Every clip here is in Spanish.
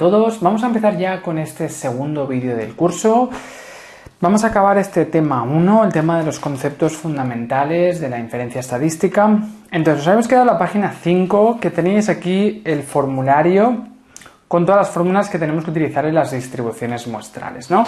todos, vamos a empezar ya con este segundo vídeo del curso. Vamos a acabar este tema 1, el tema de los conceptos fundamentales de la inferencia estadística. Entonces, os habéis quedado en la página 5, que tenéis aquí el formulario con todas las fórmulas que tenemos que utilizar en las distribuciones muestrales, ¿no?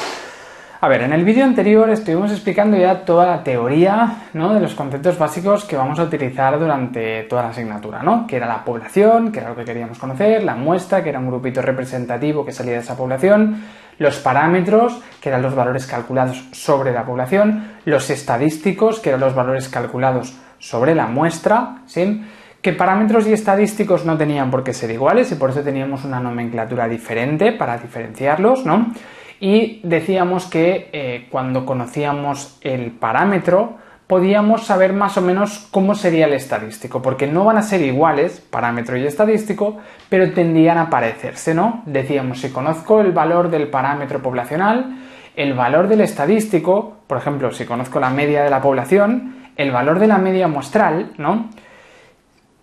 A ver, en el vídeo anterior estuvimos explicando ya toda la teoría, ¿no?, de los conceptos básicos que vamos a utilizar durante toda la asignatura, ¿no? Que era la población, que era lo que queríamos conocer, la muestra, que era un grupito representativo que salía de esa población, los parámetros, que eran los valores calculados sobre la población, los estadísticos, que eran los valores calculados sobre la muestra, ¿sí? Que parámetros y estadísticos no tenían por qué ser iguales y por eso teníamos una nomenclatura diferente para diferenciarlos, ¿no? Y decíamos que cuando conocíamos el parámetro podíamos saber más o menos cómo sería el estadístico, porque no van a ser iguales, parámetro y estadístico, pero tendrían a parecerse, ¿no? Decíamos, si conozco el valor del parámetro poblacional, el valor del estadístico, por ejemplo, si conozco la media de la población, el valor de la media muestral, ¿no?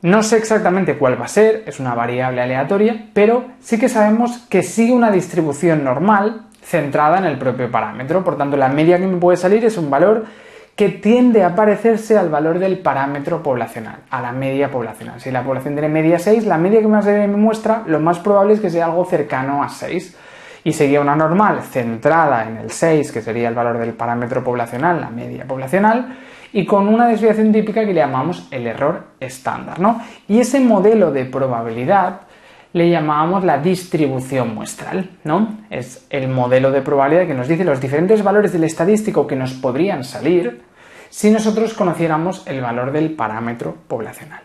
No sé exactamente cuál va a ser, es una variable aleatoria, pero sí que sabemos que sigue una distribución normal centrada en el propio parámetro. Por tanto, la media que me puede salir es un valor que tiende a parecerse al valor del parámetro poblacional, a la media poblacional. Si la población tiene media 6, la media que me va a salir en mi muestra, lo más probable es que sea algo cercano a 6. Y sería una normal centrada en el 6, que sería el valor del parámetro poblacional, la media poblacional, y con una desviación típica que le llamamos el error estándar, ¿no? Y ese modelo de probabilidad le llamábamos la distribución muestral, ¿no? Es el modelo de probabilidad que nos dice los diferentes valores del estadístico que nos podrían salir si nosotros conociéramos el valor del parámetro poblacional.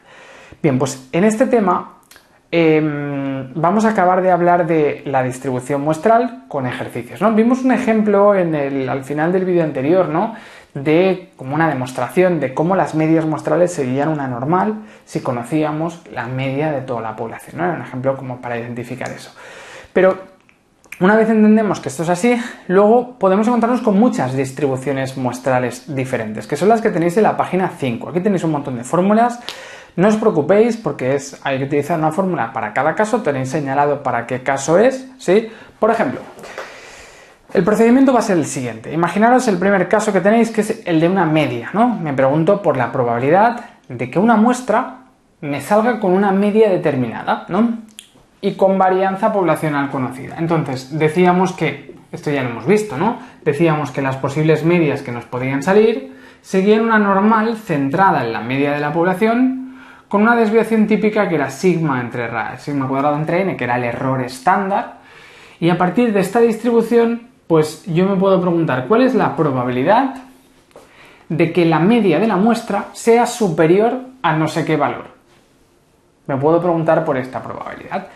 Bien, pues en este tema vamos a acabar de hablar de la distribución muestral con ejercicios, ¿no? Vimos un ejemplo al final del vídeo anterior, ¿no?, de como una demostración de cómo las medias muestrales seguían una normal si conocíamos la media de toda la población, ¿no? Era un ejemplo como para identificar eso. Pero una vez entendemos que esto es así, luego podemos encontrarnos con muchas distribuciones muestrales diferentes, que son las que tenéis en la página 5. Aquí tenéis un montón de fórmulas. No os preocupéis porque hay que utilizar una fórmula para cada caso, tenéis señalado para qué caso es, ¿sí? Por ejemplo, el procedimiento va a ser el siguiente. Imaginaros el primer caso que tenéis, que es el de una media, ¿no? Me pregunto por la probabilidad de que una muestra me salga con una media determinada, ¿no?, y con varianza poblacional conocida. Entonces, decíamos que, esto ya lo hemos visto, ¿no? Decíamos que las posibles medias que nos podían salir seguían una normal centrada en la media de la población con una desviación típica que era sigma cuadrado entre n, que era el error estándar, y a partir de esta distribución pues yo me puedo preguntar cuál es la probabilidad de que la media de la muestra sea superior a no sé qué valor. Me puedo preguntar por esta probabilidad.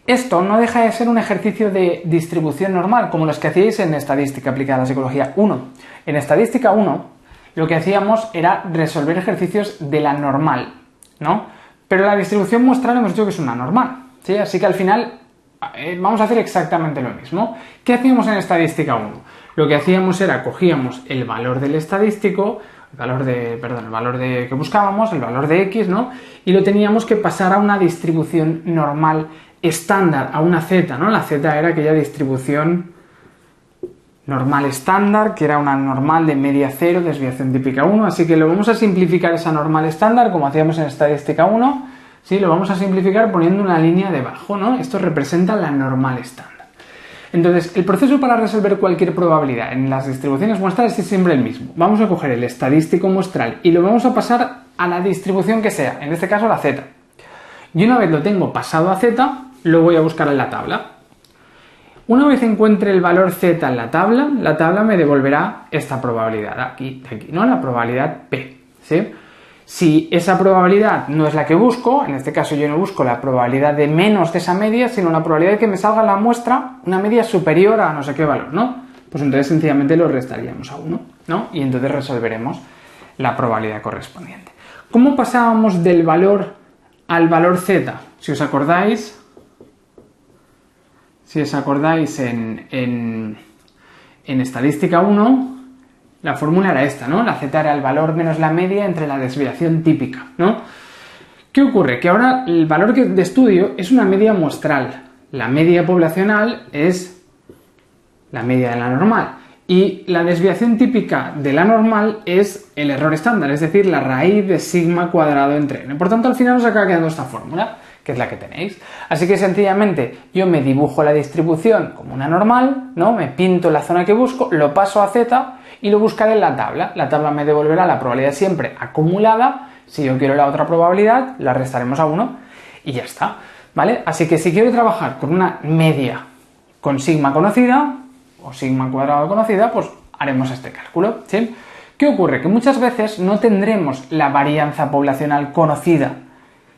Esto no deja de ser un ejercicio de distribución normal, como los que hacíais en Estadística aplicada a la Psicología 1. En Estadística 1 lo que hacíamos era resolver ejercicios de la normal, ¿no? Pero la distribución muestral hemos dicho que es una normal, ¿sí? Así que al final vamos a hacer exactamente lo mismo. ¿Qué hacíamos en Estadística 1? Lo que hacíamos era cogíamos el valor del estadístico, el valor que buscábamos, el valor de X, ¿no?, y lo teníamos que pasar a una distribución normal estándar, a una Z, ¿no? La Z era aquella distribución normal estándar, que era una normal de media 0, desviación típica 1, así que lo vamos a simplificar esa normal estándar como hacíamos en Estadística 1, ¿sí? Lo vamos a simplificar poniendo una línea debajo, ¿no? Esto representa la normal estándar. Entonces, el proceso para resolver cualquier probabilidad en las distribuciones muestrales es siempre el mismo. Vamos a coger el estadístico muestral y lo vamos a pasar a la distribución que sea, en este caso la Z. Y una vez lo tengo pasado a Z, lo voy a buscar en la tabla. Una vez encuentre el valor Z en la tabla me devolverá esta probabilidad, aquí, ¿no? La probabilidad P, ¿sí? Si esa probabilidad no es la que busco, en este caso yo no busco la probabilidad de menos de esa media, sino la probabilidad de que me salga la muestra una media superior a no sé qué valor, ¿no? Pues entonces sencillamente lo restaríamos a 1, ¿no? Y entonces resolveremos la probabilidad correspondiente. ¿Cómo pasábamos del valor al valor Z? Si os acordáis en Estadística 1, la fórmula era esta, ¿no? La Z era el valor menos la media entre la desviación típica, ¿no? ¿Qué ocurre? Que ahora el valor de estudio es una media muestral. la media poblacional es la media de la normal. Y la desviación típica de la normal es el error estándar, es decir, la raíz de sigma cuadrado entre n. Por tanto, al final os acaba quedando esta fórmula, que es la que tenéis. Así que sencillamente yo me dibujo la distribución como una normal, ¿no? Me pinto la zona que busco, lo paso a z y lo buscaré en la tabla. La tabla me devolverá la probabilidad siempre acumulada. Si yo quiero la otra probabilidad, la restaremos a 1 y ya está, ¿vale? Así que si quiero trabajar con una media con sigma conocida o sigma cuadrado conocida, pues haremos este cálculo, ¿sí? ¿Qué ocurre? Que muchas veces no tendremos la varianza poblacional conocida,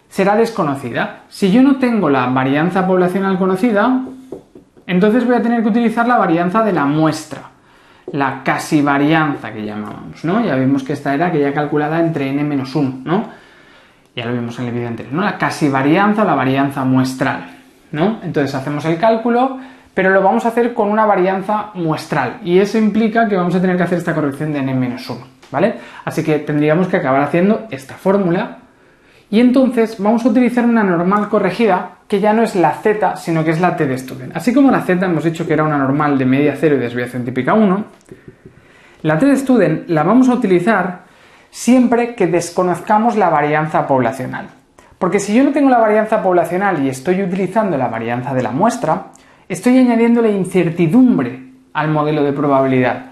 será desconocida. Si yo no tengo la varianza poblacional conocida, entonces voy a tener que utilizar la varianza de la muestra, la casi varianza que llamamos, ¿no? Ya vimos que esta era aquella calculada entre n-1, ¿no? Ya lo vimos en el vídeo anterior, ¿no? La casi varianza o la varianza muestral, ¿no? Entonces hacemos el cálculo, pero lo vamos a hacer con una varianza muestral y eso implica que vamos a tener que hacer esta corrección de n-1, ¿vale? Así que tendríamos que acabar haciendo esta fórmula y entonces vamos a utilizar una normal corregida que ya no es la z, sino que es la t de student. Así como la z hemos dicho que era una normal de media 0 y desviación típica 1, la t de student la vamos a utilizar siempre que desconozcamos la varianza poblacional. Porque si yo no tengo la varianza poblacional y estoy utilizando la varianza de la muestra, estoy añadiéndole incertidumbre al modelo de probabilidad.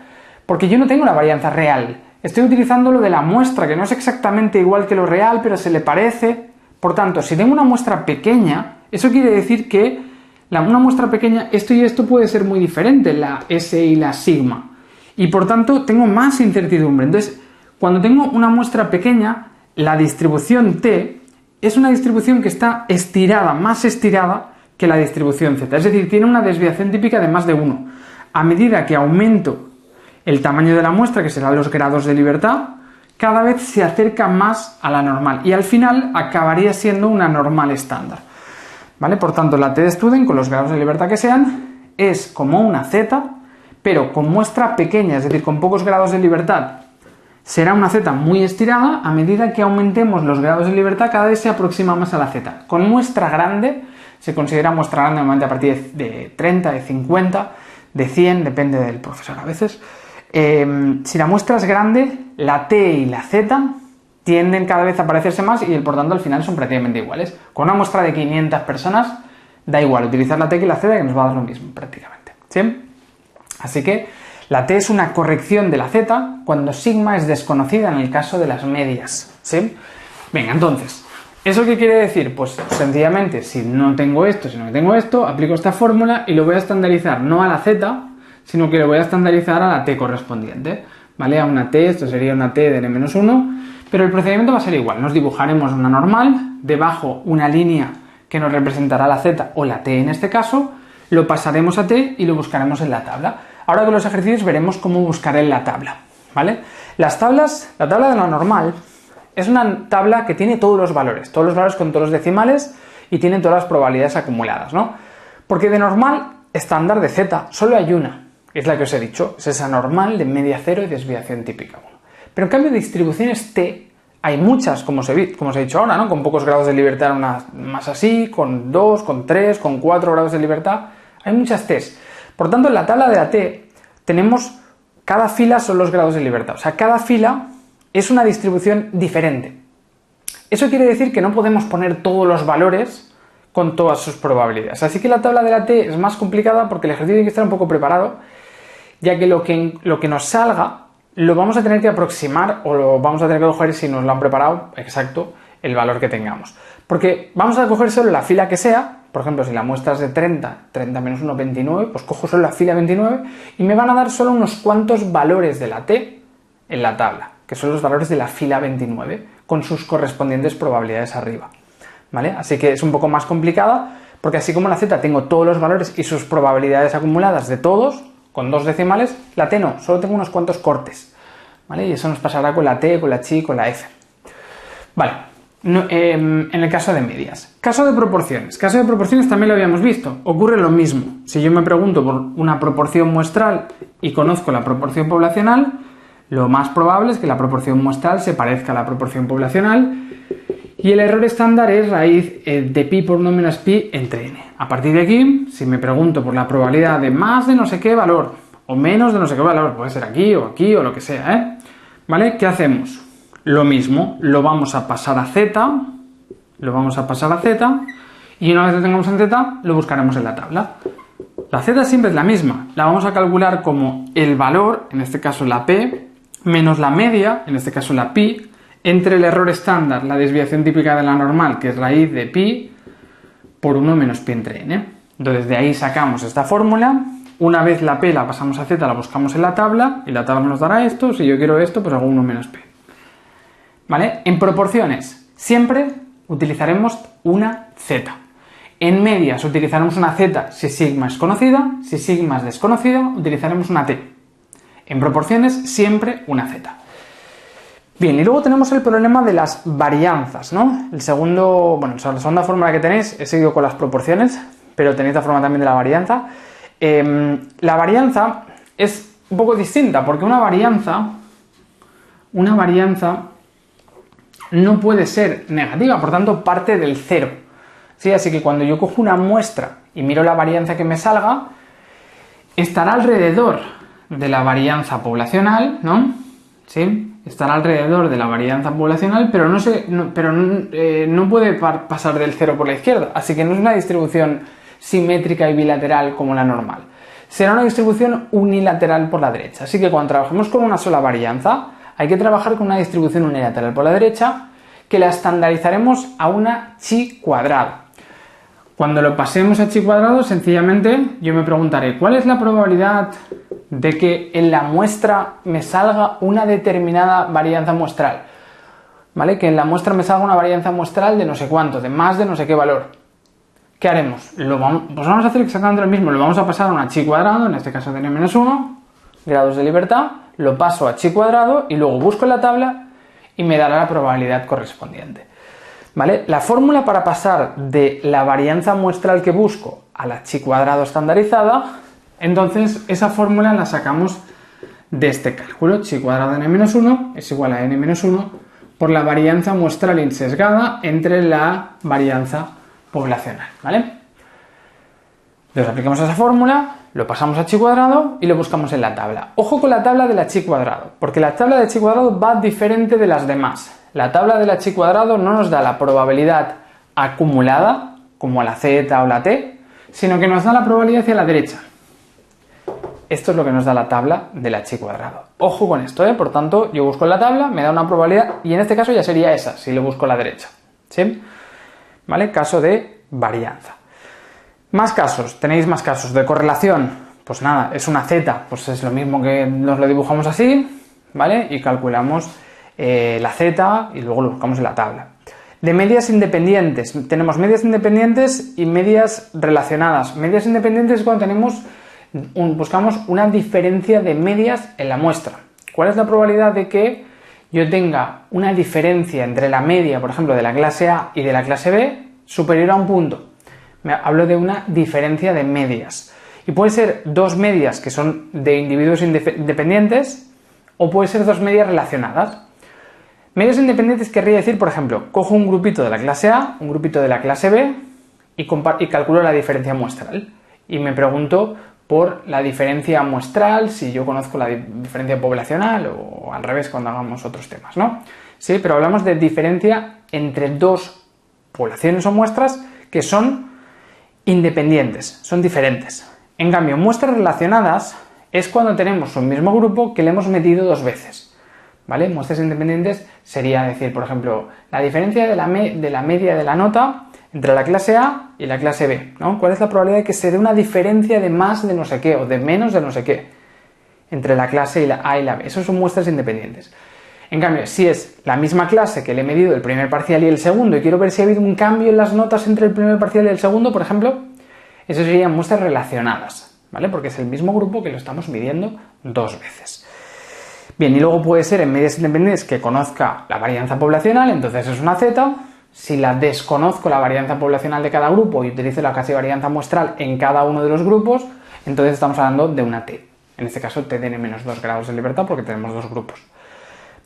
Porque yo no tengo la varianza real. Estoy utilizando lo de la muestra, que no es exactamente igual que lo real, pero se le parece. Por tanto, si tengo una muestra pequeña, eso quiere decir que una muestra pequeña, esto y esto puede ser muy diferente, la S y la sigma. Y por tanto, tengo más incertidumbre. Entonces, cuando tengo una muestra pequeña, la distribución T es una distribución que está estirada, más estirada que la distribución Z. Es decir, tiene una desviación típica de más de 1. A medida que aumento el tamaño de la muestra, que serán los grados de libertad, cada vez se acerca más a la normal y al final acabaría siendo una normal estándar, ¿vale? Por tanto, la t de student, con los grados de libertad que sean, es como una z, pero con muestra pequeña, es decir, con pocos grados de libertad. Será una z muy estirada. A medida que aumentemos los grados de libertad, cada vez se aproxima más a la z. Con muestra grande, se considera muestra grande normalmente a partir de 30, de 50, de 100, depende del profesor a veces. Si la muestra es grande, la t y la z tienden cada vez a parecerse más y por tanto al final son prácticamente iguales. Con una muestra de 500 personas da igual utilizar la t que la z, que nos va a dar lo mismo prácticamente, ¿sí? Así que la t es una corrección de la z cuando sigma es desconocida en el caso de las medias, ¿sí? Venga, entonces, ¿eso qué quiere decir? Pues sencillamente, si no tengo esto, sino que tengo esto, aplico esta fórmula y lo voy a estandarizar no a la z, sino que lo voy a estandarizar a la t correspondiente, ¿vale? A una t, esto sería una t de n-1, pero el procedimiento va a ser igual. Nos dibujaremos una normal, debajo una línea que nos representará la z o la t en este caso, lo pasaremos a t y lo buscaremos en la tabla. Ahora con los ejercicios veremos cómo buscar en la tabla, ¿vale? La tabla de la normal es una tabla que tiene todos los valores con todos los decimales y tiene todas las probabilidades acumuladas, ¿no? Porque de normal estándar de z solo hay una, que es la que os he dicho, es esa normal de media 0 y desviación típica 1. Pero en cambio de distribuciones t hay muchas, como os he dicho ahora, ¿no? Con pocos grados de libertad, unas más así, con 2, con 3, con 4 grados de libertad, hay muchas t's. Por tanto, en la tabla de la t tenemos, cada fila son los grados de libertad, o sea, cada fila es una distribución diferente. Eso quiere decir que no podemos poner todos los valores con todas sus probabilidades. Así que la tabla de la t es más complicada porque el ejercicio tiene que estar un poco preparado, ya que lo que nos salga lo vamos a tener que aproximar o lo vamos a tener que coger si nos lo han preparado exacto el valor que tengamos. Porque vamos a coger solo la fila que sea. Por ejemplo, si la muestra es de 30 menos 1, 29, pues cojo solo la fila 29 y me van a dar solo unos cuantos valores de la t en la tabla, que son los valores de la fila 29, con sus correspondientes probabilidades arriba, ¿vale? Así que es un poco más complicada, porque así como la z tengo todos los valores y sus probabilidades acumuladas de todos, con 2 decimales, la t no, solo tengo unos cuantos cortes, ¿vale? Y eso nos pasará con la t, con la chi, con la f. Vale. En el caso de medias. Caso de proporciones. Caso de proporciones también lo habíamos visto. Ocurre lo mismo. Si yo me pregunto por una proporción muestral y conozco la proporción poblacional, lo más probable es que la proporción muestral se parezca a la proporción poblacional Y el error estándar es raíz de pi por 1 menos pi entre n. A partir de aquí, si me pregunto por la probabilidad de más de no sé qué valor o menos de no sé qué valor, puede ser aquí o lo que sea, ¿eh? ¿Vale? ¿Qué hacemos? Lo mismo, lo vamos a pasar a z, y una vez lo tengamos en z, lo buscaremos en la tabla. La z siempre es la misma, la vamos a calcular como el valor, en este caso la p, menos la media, en este caso la pi, entre el error estándar, la desviación típica de la normal, que es raíz de pi, por 1 menos pi entre n. Entonces de ahí sacamos esta fórmula. Una vez la p la pasamos a z, la buscamos en la tabla, y la tabla nos dará esto. Si yo quiero esto, pues hago 1 menos p. ¿Vale? En proporciones, siempre utilizaremos una z. En medias utilizaremos una z si sigma es conocida, si sigma es desconocida, utilizaremos una t. En proporciones, siempre una z. Bien, y luego tenemos el problema de las varianzas, ¿no? La segunda fórmula que tenéis, he seguido con las proporciones, pero tenéis la forma también de la varianza. La varianza es un poco distinta, porque una varianza no puede ser negativa, por tanto parte del cero. ¿Sí? Así que cuando yo cojo una muestra y miro la varianza que me salga, estará alrededor de la varianza poblacional, ¿no? ¿Sí? Estará alrededor de la varianza poblacional, pero no puede pasar del cero por la izquierda, así que no es una distribución simétrica y bilateral como la normal. Será una distribución unilateral por la derecha, así que cuando trabajemos con una sola varianza, hay que trabajar con una distribución unilateral por la derecha, que la estandarizaremos a una chi cuadrada. Cuando lo pasemos a chi cuadrado, sencillamente yo me preguntaré, ¿cuál es la probabilidad de que en la muestra me salga una determinada varianza muestral? ¿Vale? Que en la muestra me salga una varianza muestral de no sé cuánto, de más de no sé qué valor. ¿Qué haremos? Pues vamos a hacer exactamente lo mismo, lo vamos a pasar a una chi cuadrado, en este caso de n-1, grados de libertad, lo paso a chi cuadrado y luego busco en la tabla y me dará la probabilidad correspondiente. ¿Vale? La fórmula para pasar de la varianza muestral que busco a la chi cuadrado estandarizada, entonces esa fórmula la sacamos de este cálculo. Chi cuadrado de n-1 es igual a n-1 por la varianza muestral insesgada entre la varianza poblacional. ¿Vale? Entonces aplicamos esa fórmula, lo pasamos a chi cuadrado y lo buscamos en la tabla. Ojo con la tabla de la chi cuadrado, porque la tabla de chi cuadrado va diferente de las demás. La tabla de la chi cuadrado no nos da la probabilidad acumulada, como la z o la t, sino que nos da la probabilidad hacia la derecha. Esto es lo que nos da la tabla de la chi cuadrado. Ojo con esto, ¿eh? Por tanto, yo busco en la tabla, me da una probabilidad, y en este caso ya sería esa, si lo busco a la derecha. ¿Sí? ¿Vale? Caso de varianza. Más casos, tenéis más casos de correlación. Pues nada, es una z, pues es lo mismo que nos lo dibujamos así, ¿vale? Y calculamos la z y luego lo buscamos en la tabla. De medias independientes, tenemos medias independientes y medias relacionadas. Medias independientes es cuando buscamos una diferencia de medias en la muestra. ¿Cuál es la probabilidad de que yo tenga una diferencia entre la media, por ejemplo, de la clase A y de la clase B superior a un punto? Hablo de una diferencia de medias. Y puede ser dos medias que son de individuos independientes o puede ser dos medias relacionadas. Medias independientes querría decir, por ejemplo, cojo un grupito de la clase A, un grupito de la clase B y calculo la diferencia muestral. Y me pregunto por la diferencia muestral, si yo conozco la diferencia poblacional o al revés cuando hagamos otros temas, ¿no? Sí, pero hablamos de diferencia entre dos poblaciones o muestras que son independientes, son diferentes. En cambio, muestras relacionadas es cuando tenemos un mismo grupo que le hemos metido dos veces. ¿Vale? Muestras independientes sería decir, por ejemplo, la diferencia de la media de la nota entre la clase A y la clase B, ¿no? ¿Cuál es la probabilidad de que se dé una diferencia de más de no sé qué o de menos de no sé qué entre la clase y la A y la B? Eso son muestras independientes. En cambio, si es la misma clase que le he medido el primer parcial y el segundo y quiero ver si ha habido un cambio en las notas entre el primer parcial y el segundo, por ejemplo, eso serían muestras relacionadas, ¿vale? Porque es el mismo grupo que lo estamos midiendo dos veces. Bien, y luego puede ser en medias independientes que conozca la varianza poblacional, entonces es una z. Si la desconozco la varianza poblacional de cada grupo y utilizo la casi varianza muestral en cada uno de los grupos, entonces estamos hablando de una t. En este caso t de n-2 grados de libertad porque tenemos dos grupos.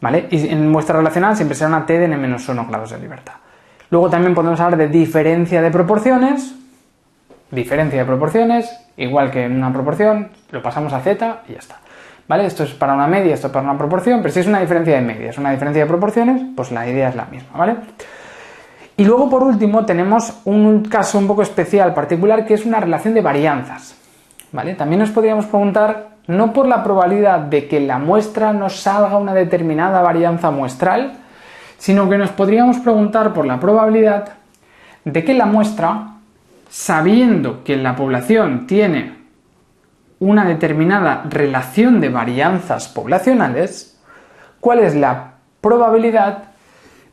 ¿Vale? Y en muestra relacional siempre será una t de n-1 grados de libertad. Luego también podemos hablar de diferencia de proporciones. Diferencia de proporciones, igual que en una proporción, lo pasamos a z y ya está. ¿Vale? Esto es para una media, esto es para una proporción, pero si es una diferencia de medias, una diferencia de proporciones, pues la idea es la misma, ¿vale? Y luego, por último, tenemos un caso un poco especial, particular, que es una relación de varianzas, ¿vale? También nos podríamos preguntar, no por la probabilidad de que la muestra nos salga una determinada varianza muestral, sino que nos podríamos preguntar por la probabilidad de que la muestra, sabiendo que la población tiene una determinada relación de varianzas poblacionales, ¿cuál es la probabilidad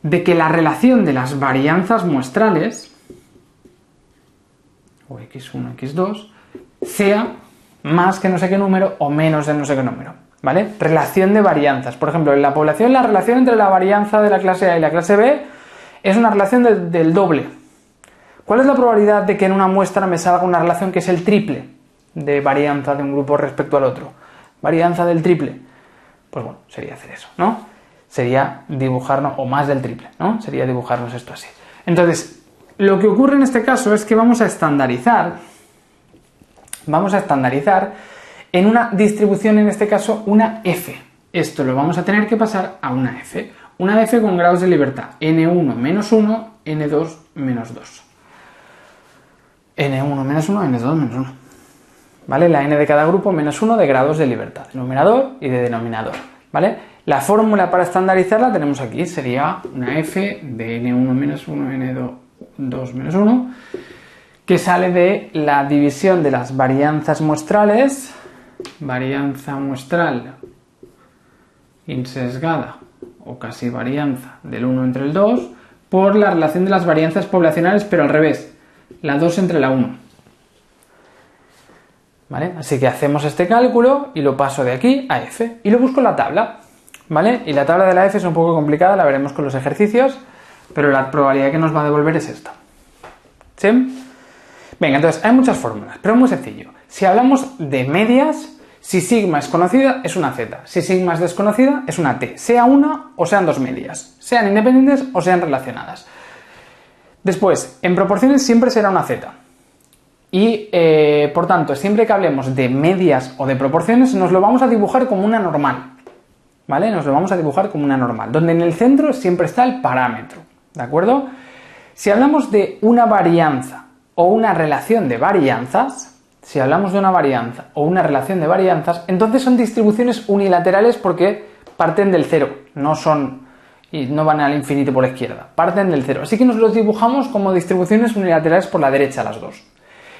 de que la relación de las varianzas muestrales, o x1, x2, sea más que no sé qué número o menos de no sé qué número? ¿Vale? Relación de varianzas. Por ejemplo, en la población la relación entre la varianza de la clase A y la clase B es una relación del doble. ¿Cuál es la probabilidad de que en una muestra me salga una relación que es el triple de varianza de un grupo respecto al otro? Varianza del triple. Pues bueno, sería hacer eso, ¿no? Sería dibujarnos, o más del triple, ¿no? Sería dibujarnos esto así. Entonces, lo que ocurre en este caso es que vamos a estandarizar en una distribución, en este caso, una F. Esto lo vamos a tener que pasar a una F. Una F con grados de libertad. N1 menos 1, N2 menos 2. N1 menos 1, N2 menos 1. ¿Vale? La N de cada grupo menos 1 de grados de libertad, de numerador y de denominador, ¿vale? La fórmula para estandarizarla tenemos aquí, sería una F de N1 menos 1, N2 menos 1, que sale de la división de las varianzas muestrales, varianza muestral insesgada o casi varianza del 1 entre el 2, por la relación de las varianzas poblacionales, pero al revés, la 2 entre la 1. ¿Vale? Así que hacemos este cálculo y lo paso de aquí a F y lo busco en la tabla, ¿vale? Y la tabla de la F es un poco complicada, la veremos con los ejercicios, pero la probabilidad que nos va a devolver es esta. ¿Sí? Venga, entonces hay muchas fórmulas, pero es muy sencillo. Si hablamos de medias, si sigma es conocida es una z, si sigma es desconocida es una t, sea una o sean dos medias, sean independientes o sean relacionadas. Después, en proporciones siempre será una z. Y, por tanto, siempre que hablemos de medias o de proporciones, nos lo vamos a dibujar como una normal, ¿vale? Nos lo vamos a dibujar como una normal, donde en el centro siempre está el parámetro, ¿de acuerdo? Si hablamos de una varianza o una relación de varianzas, si hablamos de una varianza o una relación de varianzas, entonces son distribuciones unilaterales porque parten del cero, no van al infinito por la izquierda, parten del cero. Así que nos los dibujamos como distribuciones unilaterales por la derecha, las dos.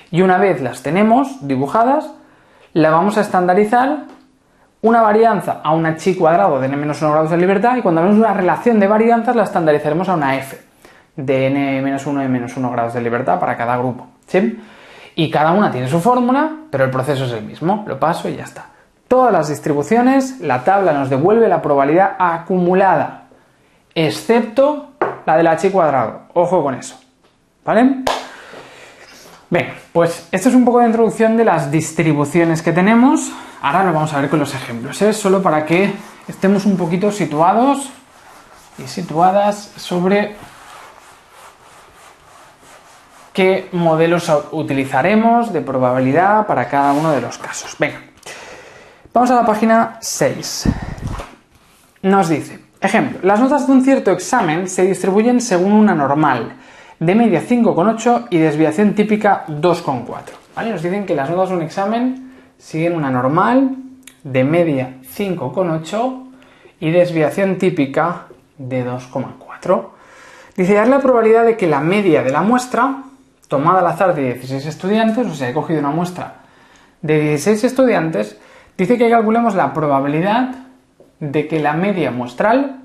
Y una vez las tenemos dibujadas, la vamos a estandarizar una varianza a una chi cuadrado de n-1 grados de libertad, y cuando vemos una relación de varianzas la estandarizaremos a una f de n-1 y -1 grados de libertad para cada grupo, ¿sí? Y cada una tiene su fórmula, pero el proceso es el mismo, lo paso y ya está. Todas las distribuciones, la tabla nos devuelve la probabilidad acumulada, excepto la de la chi cuadrado, ojo con eso, ¿vale? Bien, pues esto es un poco de introducción de las distribuciones que tenemos. Ahora lo vamos a ver con los ejemplos, ¿eh? Solo para que estemos un poquito situados y situadas sobre qué modelos utilizaremos de probabilidad para cada uno de los casos. Venga, vamos a la página 6. Nos dice, ejemplo, las notas de un cierto examen se distribuyen según una normal, de media 5,8 y desviación típica 2,4. ¿Vale? Nos dicen que las notas de un examen siguen una normal de media 5,8 y desviación típica de 2,4. Dice, dar la probabilidad de que la media de la muestra, tomada al azar de 16 estudiantes, o sea, he cogido una muestra de 16 estudiantes, dice que calculemos la probabilidad de que la media muestral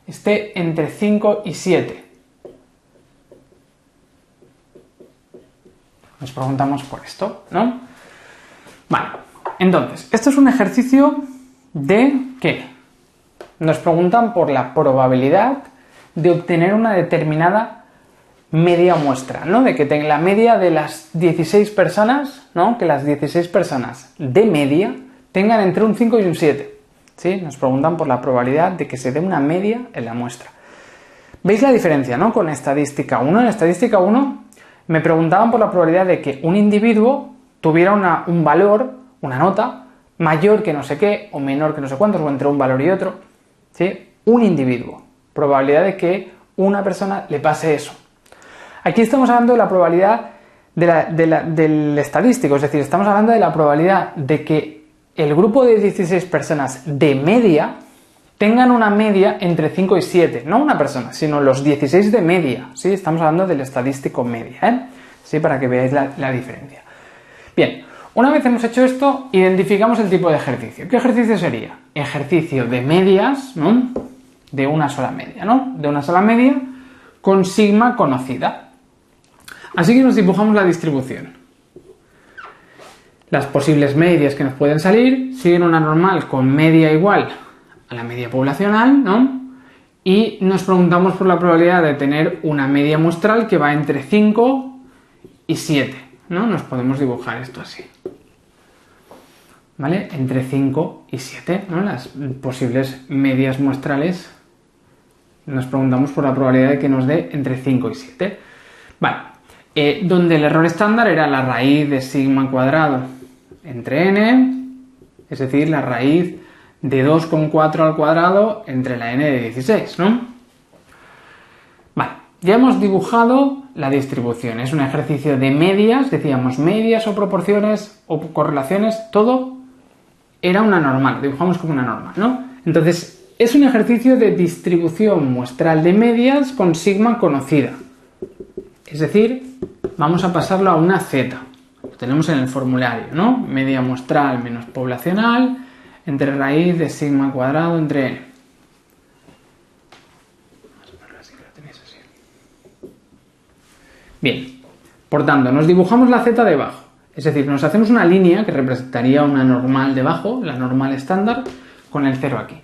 esté entre 5 y 7. Nos preguntamos por esto, ¿no? Vale, entonces, esto es un ejercicio de ¿qué? Nos preguntan por la probabilidad de obtener una determinada media muestra, ¿no? De que tenga la media de las 16 personas, ¿no? Que las 16 personas de media tengan entre un 5 y un 7, ¿sí? Nos preguntan por la probabilidad de que se dé una media en la muestra. ¿Veis la diferencia, no? Con estadística 1. En estadística 1 me preguntaban por la probabilidad de que un individuo tuviera un valor, una nota, mayor que no sé qué, o menor que no sé cuántos, o entre un valor y otro. ¿Sí? Un individuo. Probabilidad de que una persona le pase eso. Aquí estamos hablando de la probabilidad del estadístico, es decir, estamos hablando de la probabilidad de que el grupo de 16 personas de media tengan una media entre 5 y 7, no una persona, sino los 16 de media, ¿sí? Estamos hablando del estadístico media, ¿eh? ¿Sí? Para que veáis la diferencia. Bien, una vez hemos hecho esto, identificamos el tipo de ejercicio. ¿Qué ejercicio sería? Ejercicio de medias, ¿no? De una sola media, ¿no? De una sola media con sigma conocida. Así que nos dibujamos la distribución. Las posibles medias que nos pueden salir siguen una normal con media igual a la media poblacional, ¿no? Y nos preguntamos por la probabilidad de tener una media muestral que va entre 5 y 7, ¿no? Nos podemos dibujar esto así. ¿Vale? Entre 5 y 7, ¿no? Las posibles medias muestrales nos preguntamos por la probabilidad de que nos dé entre 5 y 7. Vale. Donde el error estándar era la raíz de sigma cuadrado entre n, es decir, la raíz de 2,4 al cuadrado entre la n de 16, ¿no? Vale, ya hemos dibujado la distribución. Es un ejercicio de medias, decíamos medias o proporciones o correlaciones, todo era una normal, lo dibujamos como una normal, ¿no? Entonces, es un ejercicio de distribución muestral de medias con sigma conocida. Es decir, vamos a pasarlo a una z. Lo tenemos en el formulario, ¿no? Media muestral menos poblacional entre raíz de sigma cuadrado entre n. Vamos a ponerlo así, que lo tenéis así. Bien, por tanto, nos dibujamos la z debajo. Es decir, nos hacemos una línea que representaría una normal debajo, la normal estándar, con el 0 aquí.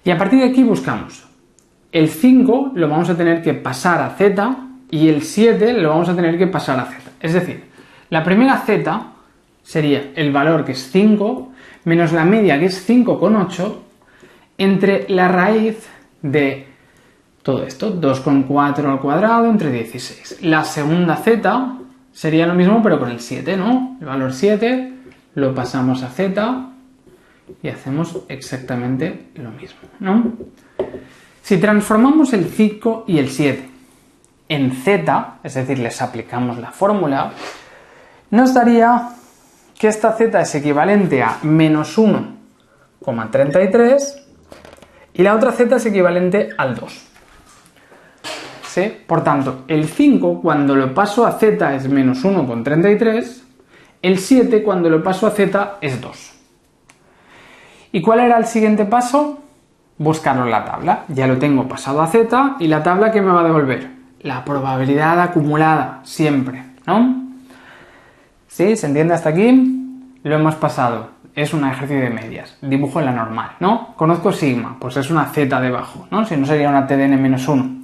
Y a partir de aquí buscamos. El 5 lo vamos a tener que pasar a z y el 7 lo vamos a tener que pasar a z. Es decir, la primera z sería el valor que es 5 menos la media que es 5,8 entre la raíz de todo esto, 2,4 al cuadrado entre 16. La segunda z sería lo mismo pero con el 7, ¿no? El valor 7 lo pasamos a z y hacemos exactamente lo mismo, ¿no? Si transformamos el 5 y el 7 en z, es decir, les aplicamos la fórmula, nos daría que esta z es equivalente a menos 1,33 y la otra z es equivalente al 2. ¿Sí? Por tanto, el 5 cuando lo paso a z es menos 1,33, el 7 cuando lo paso a z es 2. ¿Y cuál era el siguiente paso? Buscarlo en la tabla. Ya lo tengo pasado a z y la tabla ¿qué me va a devolver? La probabilidad acumulada, siempre, ¿no? ¿Sí? ¿Se entiende hasta aquí? Lo hemos pasado. Es un ejercicio de medias. Dibujo en la normal, ¿no? Conozco sigma, pues es una z debajo, ¿no? Si no sería una t de n-1.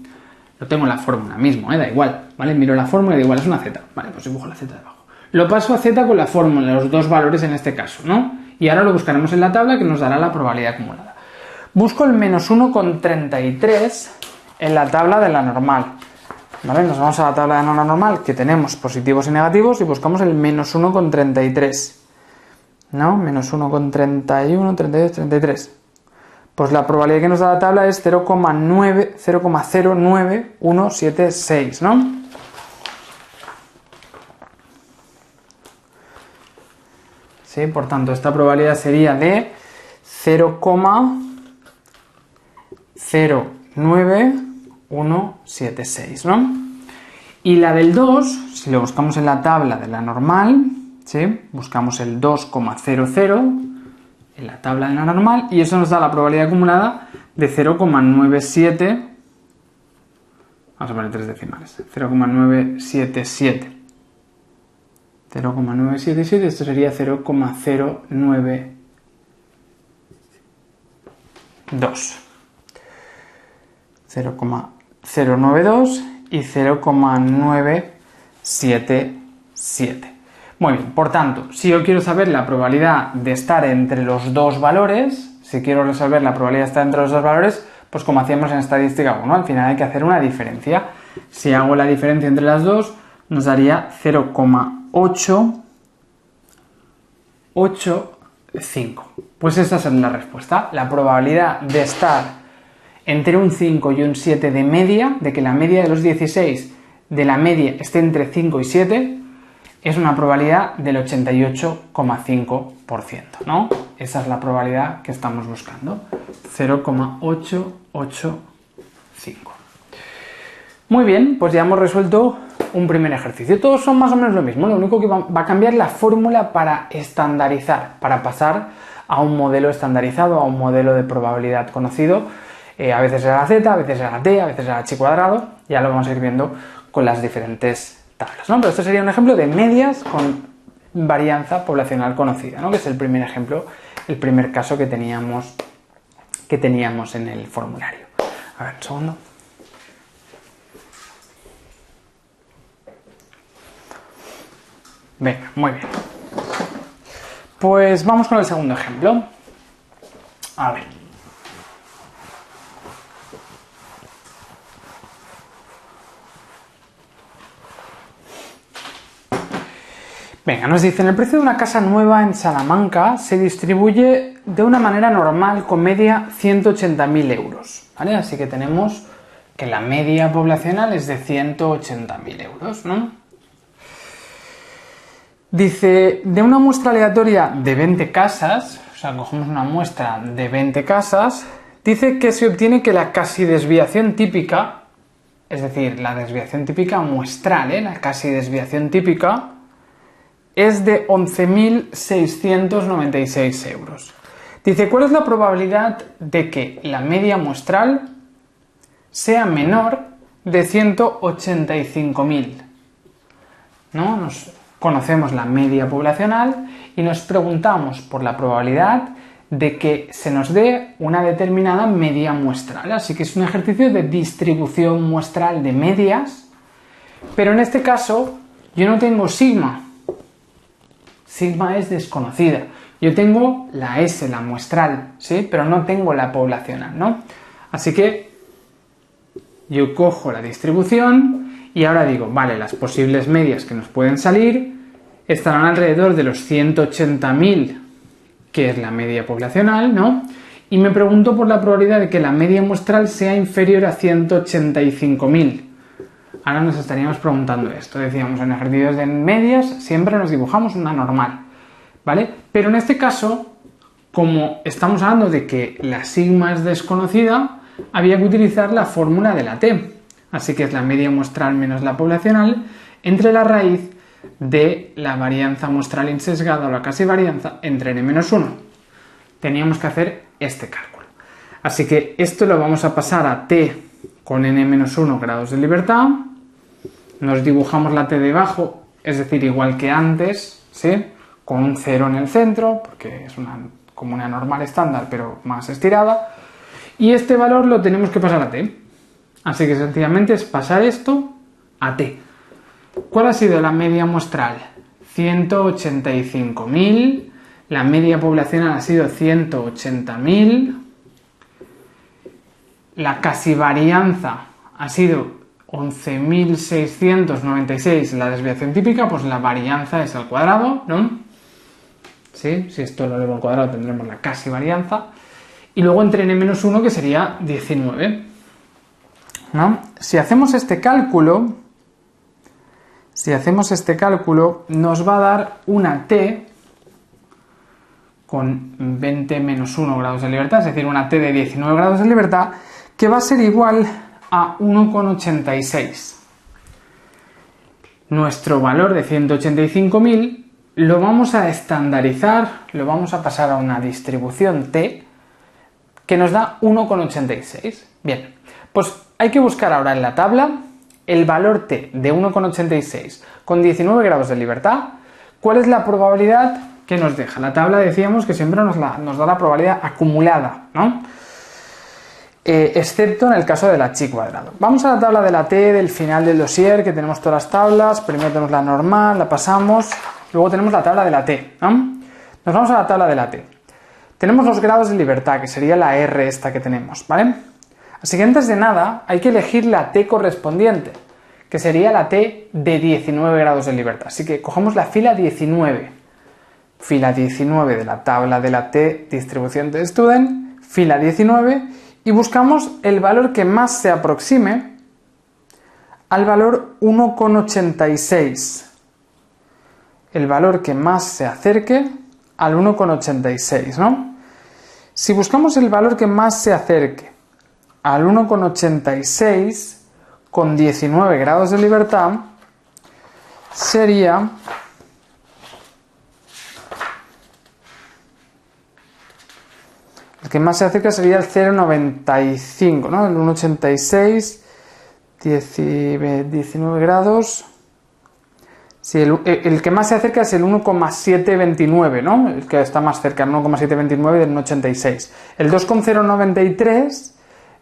Lo tengo en la fórmula mismo, da igual, ¿vale? Miro la fórmula y da igual, es una z. Vale, pues dibujo la z debajo. Lo paso a z con la fórmula, los dos valores en este caso, ¿no? Y ahora lo buscaremos en la tabla que nos dará la probabilidad acumulada. Busco el menos 1,33 en la tabla de la normal. ¿Vale? Nos vamos a la tabla de la normal que tenemos positivos y negativos y buscamos el menos 1,33. ¿No? Menos 1,31, 32, 33. Pues la probabilidad que nos da la tabla es 0,09176, ¿no? ¿Sí? Por tanto, esta probabilidad sería de 0,09176, ¿no? Y la del 2, si lo buscamos en la tabla de la normal, ¿sí? Buscamos el 2,00 en la tabla de la normal y eso nos da la probabilidad acumulada de 0,97, vamos a poner 3 decimales, 0,977. 0,977, esto sería 0,092. 0,092 y 0,977. Muy bien, por tanto, si yo quiero saber la probabilidad de estar entre los dos valores, si quiero resolver la probabilidad de estar entre los dos valores, pues como hacíamos en estadística 1, al final hay que hacer una diferencia. Si hago la diferencia entre las dos, nos daría 0,885. Pues esa es la respuesta. La probabilidad de estar entre un 5 y un 7 de media, de que la media de los 16 de la media esté entre 5 y 7, es una probabilidad del 88,5%, ¿no? Esa es la probabilidad que estamos buscando. 0,885. Muy bien, pues ya hemos resuelto un primer ejercicio. Todos son más o menos lo mismo, lo único que va a cambiar la fórmula para estandarizar, para pasar a un modelo estandarizado, a un modelo de probabilidad conocido. A veces era la z, a veces era la t, a veces era h cuadrado. Ya lo vamos a ir viendo con las diferentes tablas, ¿no? Pero esto sería un ejemplo de medias con varianza poblacional conocida, ¿no? Que es el primer ejemplo, el primer caso que teníamos en el formulario. A ver, un segundo. Venga, muy bien. Pues vamos con el segundo ejemplo. A ver. Venga, nos dicen, el precio de una casa nueva en Salamanca se distribuye de una manera normal con media 180.000 euros, ¿vale? Así que tenemos que la media poblacional es de 180.000 euros, ¿no? Dice, de una muestra aleatoria de 20 casas, o sea, cogemos una muestra de 20 casas, dice que se obtiene que la casi desviación típica, es decir, la desviación típica muestral, la casi desviación típica, es de 11.696 euros. Dice, ¿cuál es la probabilidad de que la media muestral sea menor de 185.000? ¿No? Nos conocemos la media poblacional y nos preguntamos por la probabilidad de que se nos dé una determinada media muestral. Así que es un ejercicio de distribución muestral de medias, pero en este caso yo no tengo sigma. Sigma es desconocida. Yo tengo la S, la muestral, ¿sí? Pero no tengo la poblacional, ¿no? Así que yo cojo la distribución y ahora digo, vale, las posibles medias que nos pueden salir estarán alrededor de los 180.000, que es la media poblacional, ¿no? Y me pregunto por la probabilidad de que la media muestral sea inferior a 185.000. Ahora nos estaríamos preguntando esto. Decíamos, en ejercicios de medias siempre nos dibujamos una normal, ¿vale? Pero en este caso, como estamos hablando de que la sigma es desconocida, había que utilizar la fórmula de la t. Así que es la media muestral menos la poblacional entre la raíz de la varianza muestral insesgada o la casi varianza entre n-1. Teníamos que hacer este cálculo. Así que esto lo vamos a pasar a t con n-1 grados de libertad. Nos dibujamos la t debajo, es decir, igual que antes, ¿sí? Con un 0 en el centro, porque es como una normal estándar, pero más estirada. Y este valor lo tenemos que pasar a t. Así que sencillamente es pasar esto a t. ¿Cuál ha sido la media muestral? 185.000. La media poblacional ha sido 180.000. La casi varianza ha sido 11.696, la desviación típica, pues la varianza es al cuadrado, ¿no? ¿Sí? Si esto lo elevo al cuadrado tendremos la casi varianza. Y luego entre n-1 que sería 19, ¿no? Si hacemos este cálculo nos va a dar una t con 20 menos 1 grados de libertad, es decir, una t de 19 grados de libertad, que va a ser igual a 1,86. Nuestro valor de 185.000 lo vamos a estandarizar, lo vamos a pasar a una distribución t que nos da 1,86. Bien, pues hay que buscar ahora en la tabla el valor t de 1,86 con 19 grados de libertad. ¿Cuál es la probabilidad que nos deja? La tabla decíamos que siempre nos da la probabilidad acumulada, ¿no? Excepto en el caso de la chi cuadrado. Vamos a la tabla de la t del final del dossier, que tenemos todas las tablas. Primero tenemos la normal, la pasamos, luego tenemos la tabla de la t, ¿no? Nos vamos a la tabla de la t. Tenemos los grados de libertad, que sería la R esta que tenemos, ¿vale? Así que antes de nada hay que elegir la t correspondiente, que sería la t de 19 grados de libertad. Así que cogemos la fila 19. Fila 19 de la tabla de la t distribución de student, fila 19, y buscamos el valor que más se aproxime al valor 1,86. El valor que más se acerque al 1,86, ¿no? Si buscamos el valor que más se acerque al 1,86 con 19 grados de libertad, sería el que más se acerca sería el 0,95, ¿no? El 1,86, 19 grados. Sí, el que más se acerca es el 1,729, ¿no? El que está más cerca, el 1,729 del 1,86. El 2,093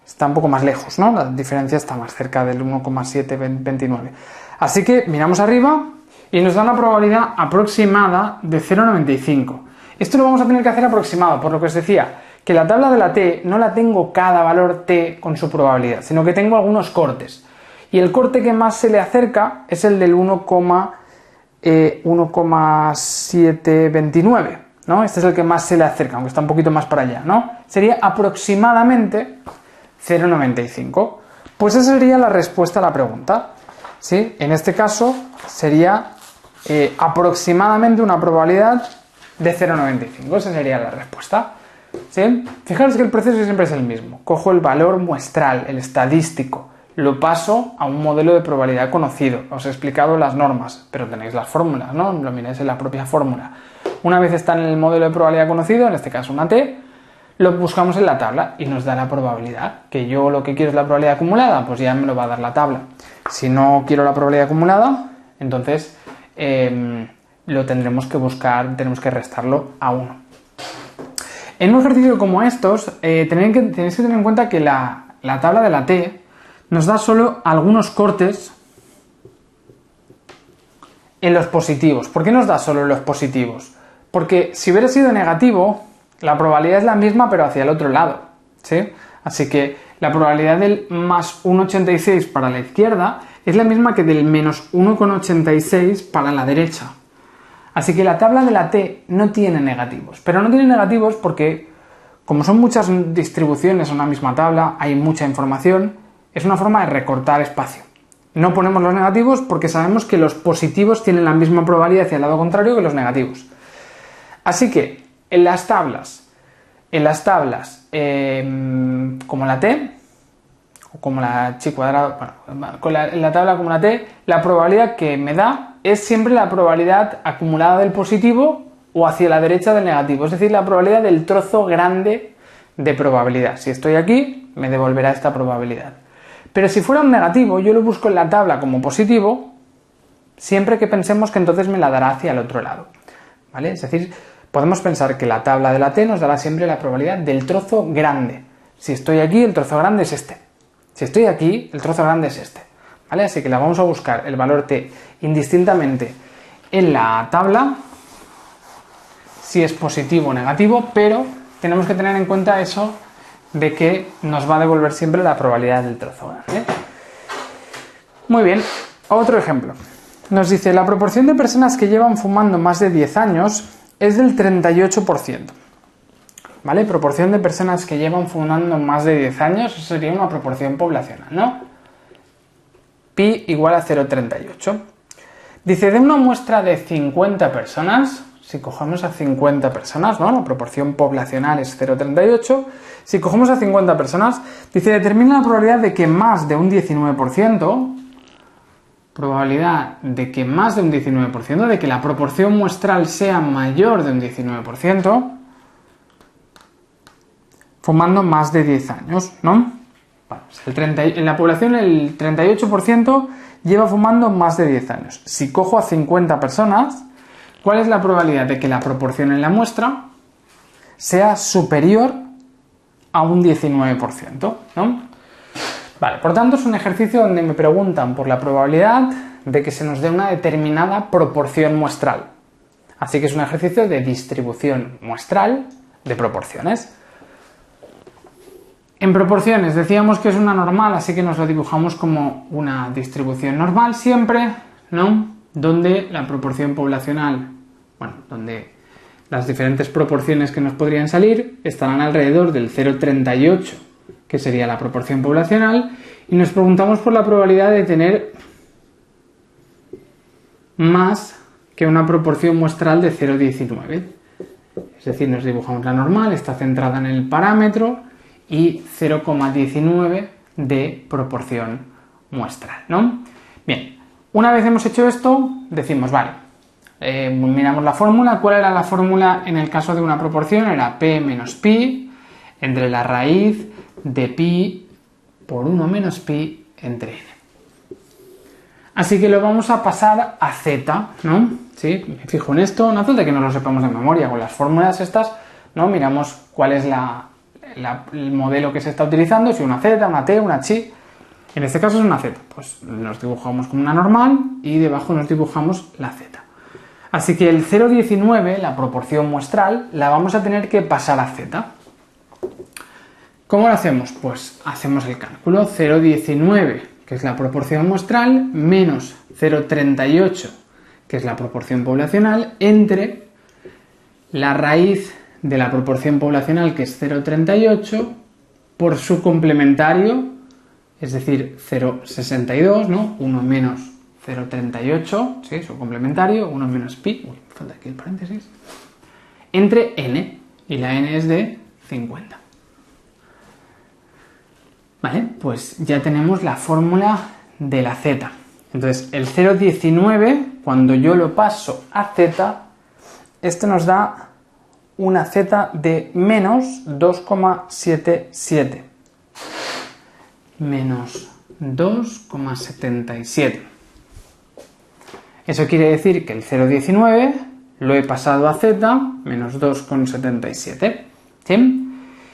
está un poco más lejos, ¿no? La diferencia está más cerca del 1,729. Así que miramos arriba y nos da una probabilidad aproximada de 0,95. Esto lo vamos a tener que hacer aproximado, por lo que os decía, que la tabla de la t no la tengo cada valor t con su probabilidad, sino que tengo algunos cortes. Y el corte que más se le acerca es el del 1,729, ¿no? Este es el que más se le acerca, aunque está un poquito más para allá, ¿no? Sería aproximadamente 0,95. Pues esa sería la respuesta a la pregunta, ¿sí? En este caso sería aproximadamente una probabilidad de 0,95. Esa sería la respuesta, ¿sí? Fijaros que el proceso siempre es el mismo. Cojo el valor muestral, el estadístico, lo paso a un modelo de probabilidad conocido. Os he explicado las normas, pero tenéis las fórmulas, ¿no? Lo miráis en la propia fórmula. Una vez está en el modelo de probabilidad conocido, en este caso una t, lo buscamos en la tabla y nos da la probabilidad. Que yo lo que quiero es la probabilidad acumulada, pues ya me lo va a dar la tabla. Si no quiero la probabilidad acumulada, entonces lo tendremos que buscar, tenemos que restarlo a 1. En un ejercicio como estos, tenéis que tener en cuenta que la tabla de la t nos da solo algunos cortes en los positivos. ¿Por qué nos da solo los positivos? Porque si hubiera sido negativo, la probabilidad es la misma pero hacia el otro lado, ¿sí? Así que la probabilidad del más 1,86 para la izquierda es la misma que del menos 1,86 para la derecha. Así que la tabla de la t no tiene negativos, pero no tiene negativos porque, como son muchas distribuciones en una misma tabla, hay mucha información. Es una forma de recortar espacio. No ponemos los negativos porque sabemos que los positivos tienen la misma probabilidad hacia el lado contrario que los negativos. Así que en las tablas como la t, o como la chi cuadrado, bueno, en la tabla como la t, la probabilidad que me da es siempre la probabilidad acumulada del positivo o hacia la derecha del negativo. Es decir, la probabilidad del trozo grande de probabilidad. Si estoy aquí, me devolverá esta probabilidad. Pero si fuera un negativo, yo lo busco en la tabla como positivo, siempre que pensemos que entonces me la dará hacia el otro lado, ¿vale? Es decir, podemos pensar que la tabla de la t nos dará siempre la probabilidad del trozo grande. Si estoy aquí, el trozo grande es este. Si estoy aquí, el trozo grande es este, ¿vale? Así que la vamos a buscar el valor t indistintamente en la tabla, si es positivo o negativo, pero tenemos que tener en cuenta eso de que nos va a devolver siempre la probabilidad del trozo grande. Muy bien, otro ejemplo. Nos dice, la proporción de personas que llevan fumando más de 10 años es del 38%. ¿Vale? Proporción de personas que llevan fumando más de 10 años, eso sería una proporción poblacional, ¿no? Pi igual a 0,38. Dice, de una muestra de 50 personas, si cogemos a 50 personas, ¿no? La proporción poblacional es 0,38. Si cogemos a 50 personas, dice, determina la probabilidad de que más de un 19%, probabilidad de que más de un 19%, de que la proporción muestral sea mayor de un 19%, fumando más de 10 años, ¿no? Bueno, en la población el 38% lleva fumando más de 10 años. Si cojo a 50 personas, ¿cuál es la probabilidad de que la proporción en la muestra sea superior a un 19%, ¿no? Vale, por tanto es un ejercicio donde me preguntan por la probabilidad de que se nos dé una determinada proporción muestral. Así que es un ejercicio de distribución muestral de proporciones. En proporciones, decíamos que es una normal, así que nos lo dibujamos como una distribución normal siempre, ¿no? Donde la proporción poblacional, bueno, donde las diferentes proporciones que nos podrían salir estarán alrededor del 0,38, que sería la proporción poblacional, y nos preguntamos por la probabilidad de tener más que una proporción muestral de 0,19. Es decir, nos dibujamos la normal, está centrada en el parámetro, y 0,19 de proporción muestral, ¿no? Bien, una vez hemos hecho esto, decimos, vale, miramos la fórmula. ¿Cuál era la fórmula en el caso de una proporción? Era P menos pi entre la raíz de pi por 1 menos pi entre n. Así que lo vamos a pasar a z, ¿no? ¿Sí? Me fijo en esto, no hace falta que nos lo sepamos de memoria, con las fórmulas estas, ¿no? Miramos cuál es el modelo que se está utilizando, si una z, una t, una chi. En este caso es una z, pues nos dibujamos como una normal y debajo nos dibujamos la z. Así que el 0,19, la proporción muestral, la vamos a tener que pasar a z. ¿Cómo lo hacemos? Pues hacemos el cálculo. 0,19, que es la proporción muestral, menos 0,38, que es la proporción poblacional, entre la raíz de la proporción poblacional, que es 0,38, por su complementario, es decir, 0,62, ¿no? 1 menos 0,38, ¿sí? Su complementario, 1 menos pi, uy, me falta aquí el paréntesis, entre n, y la n es de 50. Vale, pues ya tenemos la fórmula de la z. Entonces, el 0,19, cuando yo lo paso a z, esto nos da una z de menos 2,77. Menos 2,77. Eso quiere decir que el 0,19 lo he pasado a z, menos 2,77. ¿Sí?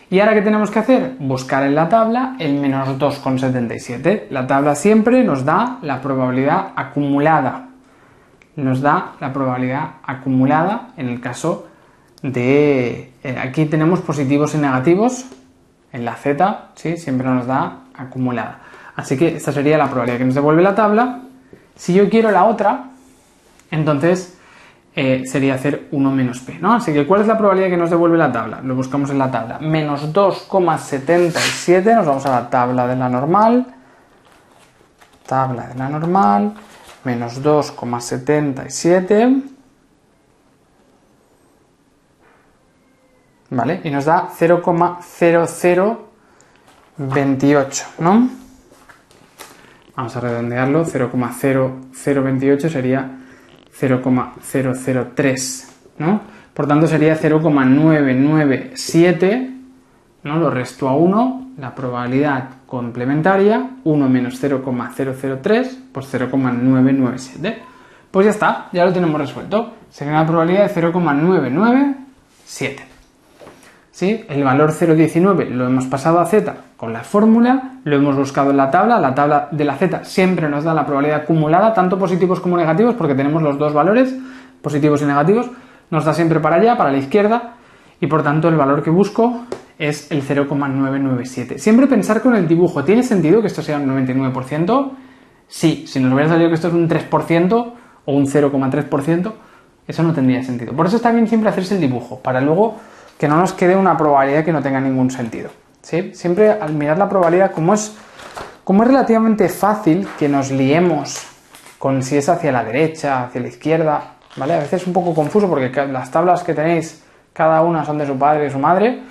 ¿Y ahora qué tenemos que hacer? Buscar en la tabla el menos 2,77. La tabla siempre nos da la probabilidad acumulada. Nos da la probabilidad acumulada en el caso de... aquí tenemos positivos y negativos. En la z, ¿sí? Siempre nos da acumulada. Así que esta sería la probabilidad que nos devuelve la tabla. Si yo quiero la otra, entonces sería hacer 1 menos p, ¿no? Así que ¿cuál es la probabilidad que nos devuelve la tabla? Lo buscamos en la tabla. Menos 2,77, nos vamos a la tabla de la normal. Tabla de la normal, menos 2,77. ¿Vale? Y nos da 0,0028, ¿no? Vamos a redondearlo, 0,0028 sería 0,003, ¿no? Por tanto sería 0,997, ¿no? Lo resto a 1, la probabilidad complementaria, 1 menos 0,003, pues 0,997. Pues ya está, ya lo tenemos resuelto. Sería una probabilidad de 0,997. ¿Sí? El valor 0,19 lo hemos pasado a z con la fórmula, lo hemos buscado en la tabla de la z siempre nos da la probabilidad acumulada, tanto positivos como negativos, porque tenemos los dos valores, positivos y negativos, nos da siempre para allá, para la izquierda, y por tanto el valor que busco es el 0,997. Siempre pensar con el dibujo, ¿tiene sentido que esto sea un 99%? Sí, si nos hubiera salido que esto es un 3% o un 0,3%, eso no tendría sentido. Por eso está bien siempre hacerse el dibujo, para luego que no nos quede una probabilidad que no tenga ningún sentido, ¿sí? Siempre al mirar la probabilidad, como es relativamente fácil que nos liemos con si es hacia la derecha, hacia la izquierda, ¿vale? A veces es un poco confuso porque las tablas que tenéis, cada una son de su padre y su madre.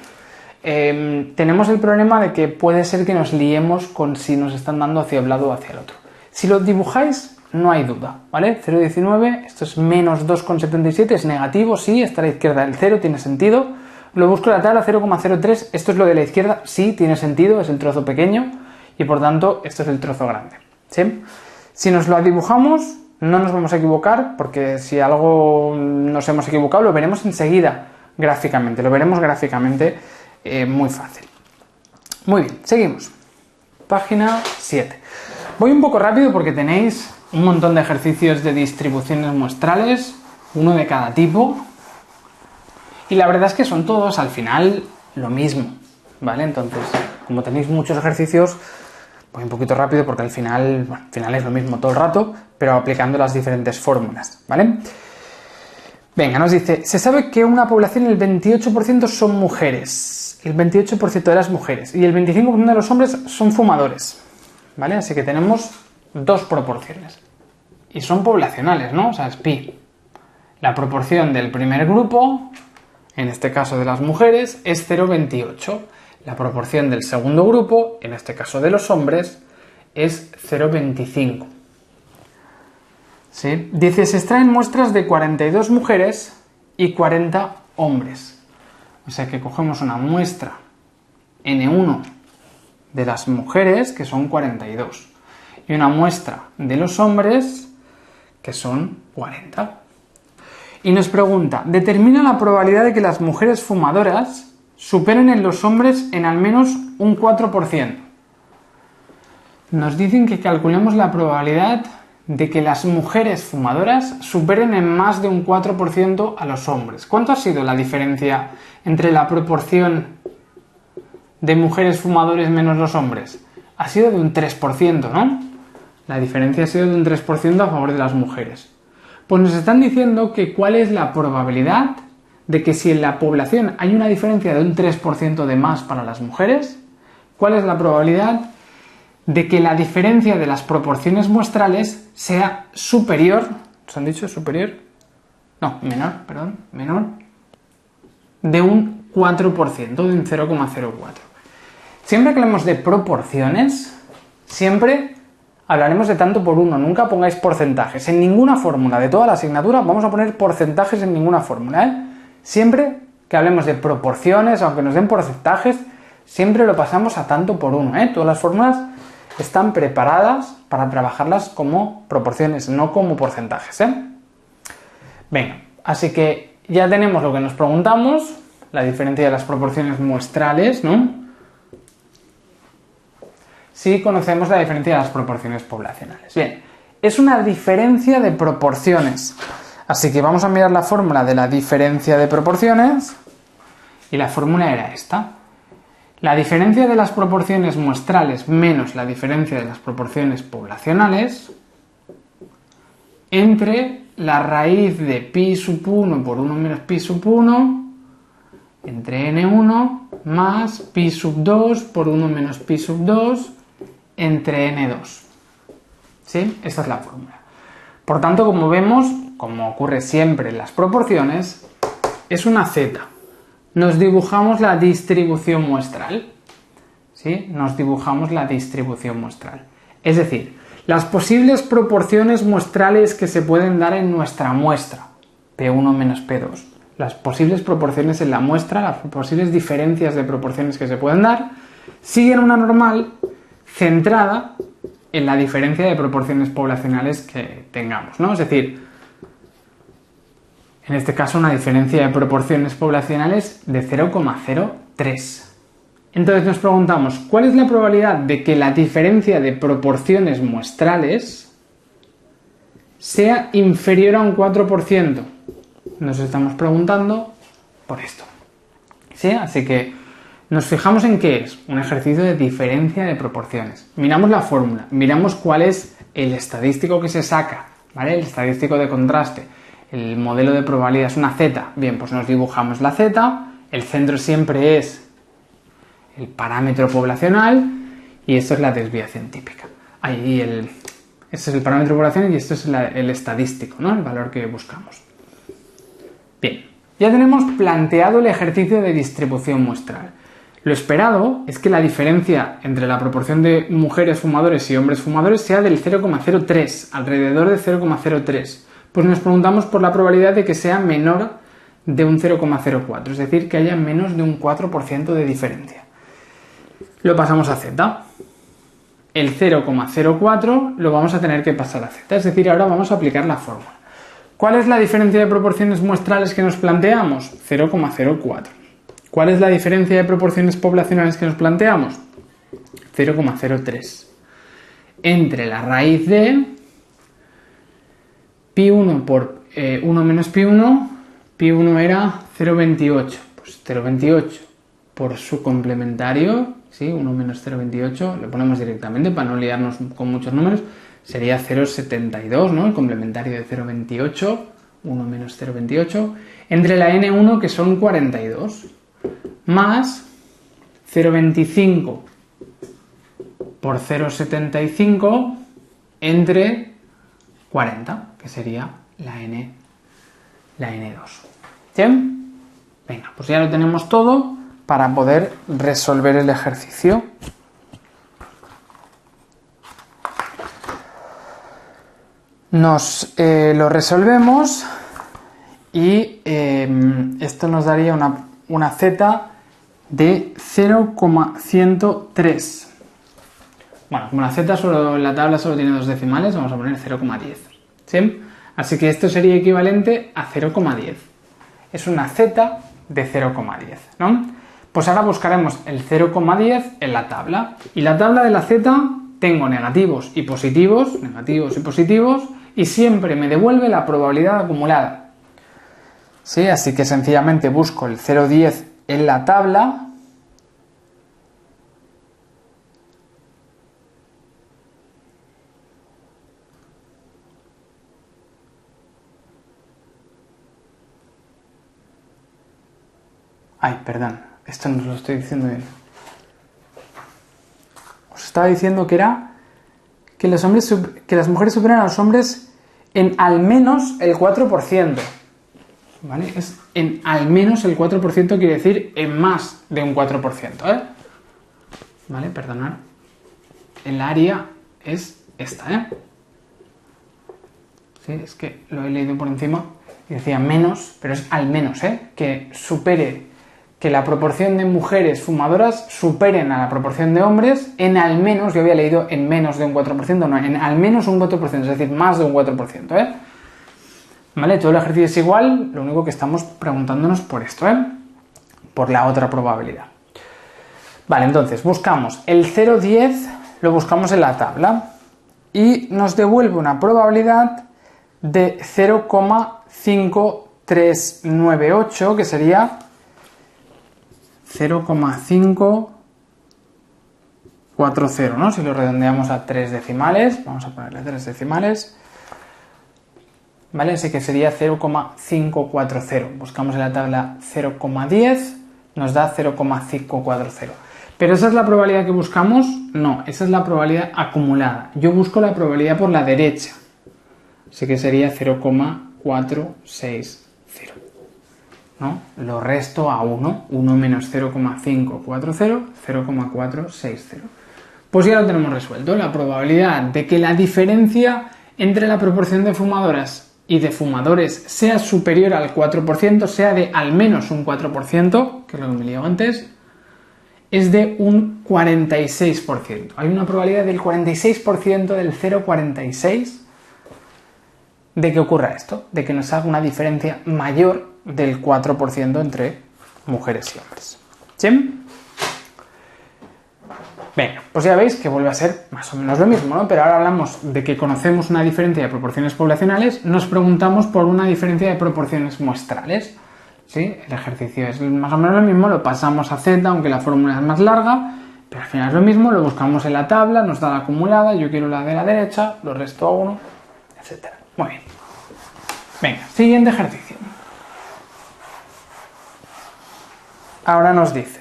Tenemos el problema de que puede ser que nos liemos con si nos están dando hacia un lado o hacia el otro. Si lo dibujáis, no hay duda, ¿vale? 0,19, esto es menos 2,77, es negativo, sí, está a la izquierda del 0, tiene sentido. Lo busco en la tabla, 0,03, esto es lo de la izquierda, sí, tiene sentido, es el trozo pequeño y por tanto esto es el trozo grande, ¿sí? Si nos lo dibujamos, no nos vamos a equivocar porque si algo nos hemos equivocado lo veremos enseguida gráficamente, muy fácil. Muy bien, seguimos. Página 7. Voy un poco rápido porque tenéis un montón de ejercicios de distribuciones muestrales, uno de cada tipo. Y la verdad es que son todos al final lo mismo, ¿vale? Entonces, como tenéis muchos ejercicios, voy un poquito rápido porque al final es lo mismo todo el rato, pero aplicando las diferentes fórmulas, ¿vale? Venga, nos dice, se sabe que una población el 28% son mujeres, el 28% de las mujeres, y el 25% de los hombres son fumadores, ¿vale? Así que tenemos dos proporciones. Y son poblacionales, ¿no? O sea, es pi. La proporción del primer grupo, en este caso de las mujeres, es 0,28. La proporción del segundo grupo, en este caso de los hombres, es 0,25. ¿Sí? Dice, se extraen muestras de 42 mujeres y 40 hombres. O sea que cogemos una muestra N1 de las mujeres, que son 42, y una muestra de los hombres, que son 40. Y nos pregunta, determina la probabilidad de que las mujeres fumadoras superen en los hombres en al menos un 4%. Nos dicen que calculemos la probabilidad de que las mujeres fumadoras superen en más de un 4% a los hombres. ¿Cuánto ha sido la diferencia entre la proporción de mujeres fumadores menos los hombres? Ha sido de un 3%, ¿no? La diferencia ha sido de un 3% a favor de las mujeres. Pues nos están diciendo que cuál es la probabilidad de que si en la población hay una diferencia de un 3% de más para las mujeres, cuál es la probabilidad de que la diferencia de las proporciones muestrales sea superior, ¿os han dicho superior? No, menor, perdón, menor, de un 4%, de un 0,04. Siempre que hablemos de proporciones, siempre hablaremos de tanto por uno, nunca pongáis porcentajes. En ninguna fórmula de toda la asignatura vamos a poner porcentajes en ninguna fórmula, ¿eh? Siempre que hablemos de proporciones, aunque nos den porcentajes, siempre lo pasamos a tanto por uno, ¿eh? Todas las fórmulas están preparadas para trabajarlas como proporciones, no como porcentajes, ¿eh? Venga, así que ya tenemos lo que nos preguntamos, la diferencia de las proporciones muestrales, ¿no? Sí conocemos la diferencia de las proporciones poblacionales. Bien, es una diferencia de proporciones. Así que vamos a mirar la fórmula de la diferencia de proporciones y la fórmula era esta. La diferencia de las proporciones muestrales menos la diferencia de las proporciones poblacionales entre la raíz de pi sub 1 por 1 menos pi sub 1 entre n1 más pi sub 2 por 1 menos pi sub 2 entre n2. ¿Sí? Esta es la fórmula. Por tanto, como vemos, como ocurre siempre en las proporciones, es una z. Nos dibujamos la distribución muestral. ¿Sí? Nos dibujamos la distribución muestral. Es decir, las posibles proporciones muestrales que se pueden dar en nuestra muestra, P1 menos P2. Las posibles proporciones en la muestra, las posibles diferencias de proporciones que se pueden dar, siguen una normal centrada en la diferencia de proporciones poblacionales que tengamos, ¿no? Es decir, en este caso una diferencia de proporciones poblacionales de 0,03. Entonces nos preguntamos, ¿cuál es la probabilidad de que la diferencia de proporciones muestrales sea inferior a un 4%? Nos estamos preguntando por esto. ¿Sí? Así que nos fijamos en qué es un ejercicio de diferencia de proporciones. Miramos la fórmula, miramos cuál es el estadístico que se saca, ¿vale? El estadístico de contraste. El modelo de probabilidad es una z. Bien, pues nos dibujamos la z. El centro siempre es el parámetro poblacional y esto es la desviación típica. Este es el parámetro poblacional y esto es el estadístico, ¿no? El valor que buscamos. Bien, ya tenemos planteado el ejercicio de distribución muestral. Lo esperado es que la diferencia entre la proporción de mujeres fumadores y hombres fumadores sea del 0,03, alrededor de 0,03. Pues nos preguntamos por la probabilidad de que sea menor de un 0,04, es decir, que haya menos de un 4% de diferencia. Lo pasamos a z. El 0,04 lo vamos a tener que pasar a z, es decir, ahora vamos a aplicar la fórmula. ¿Cuál es la diferencia de proporciones muestrales que nos planteamos? 0,04. ¿Cuál es la diferencia de proporciones poblacionales que nos planteamos? 0,03. Entre la raíz de pi1 por 1 menos pi1 era 0,28. Pues 0,28 por su complementario, ¿sí? 1 menos 0,28, lo ponemos directamente para no liarnos con muchos números, sería 0,72, ¿no? El complementario de 0,28, 1 menos 0,28, entre la n1 que son 42, más 0,25 por 0,75 entre 40, que sería la n2. ¿Bien? Venga, pues ya lo tenemos todo para poder resolver el ejercicio. Nos lo resolvemos y esto nos daría una z de 0,103. Bueno, como la z en la tabla solo tiene dos decimales, vamos a poner 0,10. ¿Sí? Así que esto sería equivalente a 0,10. Es una z de 0,10, ¿no? Pues ahora buscaremos el 0,10 en la tabla. Y la tabla de la z tengo negativos y positivos, y siempre me devuelve la probabilidad acumulada. ¿Sí? Así que sencillamente busco el 0,10 en la tabla. Ay, perdón, esto no os lo estoy diciendo bien. Os estaba diciendo que era que las mujeres superan a los hombres en al menos el 4%. ¿Vale? Es en al menos el 4% quiere decir en más de un 4%, ¿eh? ¿Vale? Perdonad. El área es esta, ¿eh? Sí, es que lo he leído por encima y decía menos, pero es al menos, ¿eh? Que supere, que la proporción de mujeres fumadoras superen a la proporción de hombres en al menos, yo había leído en menos de un 4%, no, en al menos un 4%, es decir, más de un 4%, ¿eh? ¿Vale? Todo el ejercicio es igual, lo único que estamos preguntándonos por esto, ¿eh? Por la otra probabilidad. Vale, entonces buscamos el 0,10, lo buscamos en la tabla y nos devuelve una probabilidad de 0,5398, que sería 0,540, ¿no? Si lo redondeamos a 3 decimales, vamos a ponerle 3 decimales. ¿Vale? Así que sería 0,540. Buscamos en la tabla 0,10, nos da 0,540. ¿Pero esa es la probabilidad que buscamos? No, esa es la probabilidad acumulada. Yo busco la probabilidad por la derecha. Así que sería 0,460. ¿No? Lo resto a 1. 1 menos 0,540, 0,460. Pues ya lo tenemos resuelto. La probabilidad de que la diferencia entre la proporción de fumadoras y de fumadores sea superior al 4%, sea de al menos un 4%, que es lo que me lío antes, es de un 46%. Hay una probabilidad del 46%, del 0,46, de que ocurra esto, de que nos haga una diferencia mayor del 4% entre mujeres y hombres. ¿Sí? Venga, pues ya veis que vuelve a ser más o menos lo mismo, ¿no? Pero ahora hablamos de que conocemos una diferencia de proporciones poblacionales, nos preguntamos por una diferencia de proporciones muestrales. ¿Sí? El ejercicio es más o menos lo mismo, lo pasamos a z, aunque la fórmula es más larga, pero al final es lo mismo, lo buscamos en la tabla, nos da la acumulada, yo quiero la de la derecha, lo resto a 1, etc. Muy bien. Venga, siguiente ejercicio. Ahora nos dice,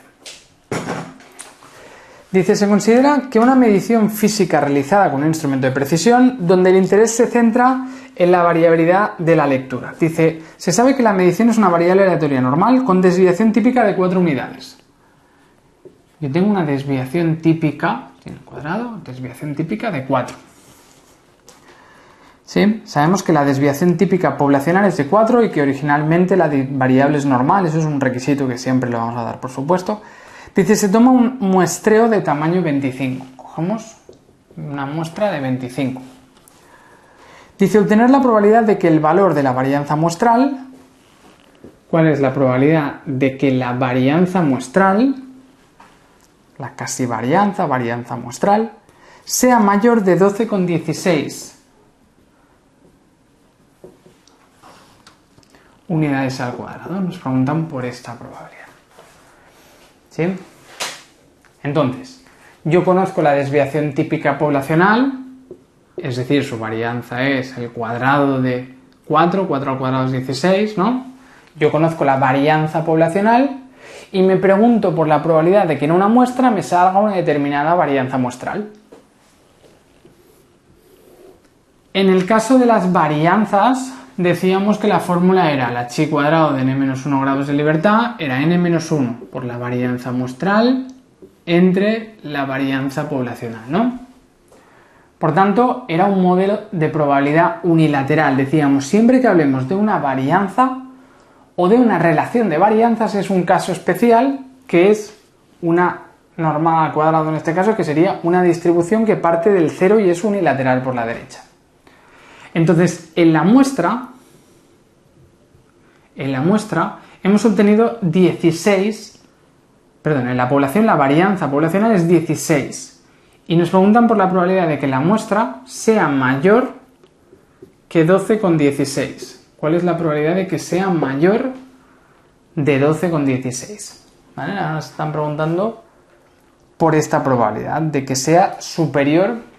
se considera que una medición física realizada con un instrumento de precisión, donde el interés se centra en la variabilidad de la lectura. Dice, se sabe que la medición es una variable aleatoria normal con desviación típica de 4 unidades. Yo tengo una desviación típica, en el cuadrado, desviación típica de 4. ¿Sí? Sabemos que la desviación típica poblacional es de 4 y que originalmente la variable es normal, eso es un requisito que siempre le vamos a dar, por supuesto. Dice, se toma un muestreo de tamaño 25. Cogemos una muestra de 25. Dice, obtener la probabilidad de que el valor de la varianza muestral... ¿Cuál es la probabilidad de que la varianza muestral, la casi varianza muestral, sea mayor de 12,16 unidades al cuadrado? Nos preguntan por esta probabilidad. ¿Sí? Entonces, yo conozco la desviación típica poblacional, es decir, su varianza es el cuadrado de 4 al cuadrado es 16, ¿no? Yo conozco la varianza poblacional y me pregunto por la probabilidad de que en una muestra me salga una determinada varianza muestral. En el caso de las varianzas, decíamos que la fórmula era la chi cuadrado de n-1 grados de libertad, era n-1 por la varianza muestral entre la varianza poblacional, ¿no? Por tanto, era un modelo de probabilidad unilateral. Decíamos, siempre que hablemos de una varianza o de una relación de varianzas, es un caso especial que es una normal al cuadrado en este caso, que sería una distribución que parte del cero y es unilateral por la derecha. Entonces, en la muestra hemos obtenido 16, perdón, en la población la varianza poblacional es 16. Y nos preguntan por la probabilidad de que la muestra sea mayor que 12,16. ¿Cuál es la probabilidad de que sea mayor de 12,16? ¿Vale? Ahora nos están preguntando por esta probabilidad de que sea superior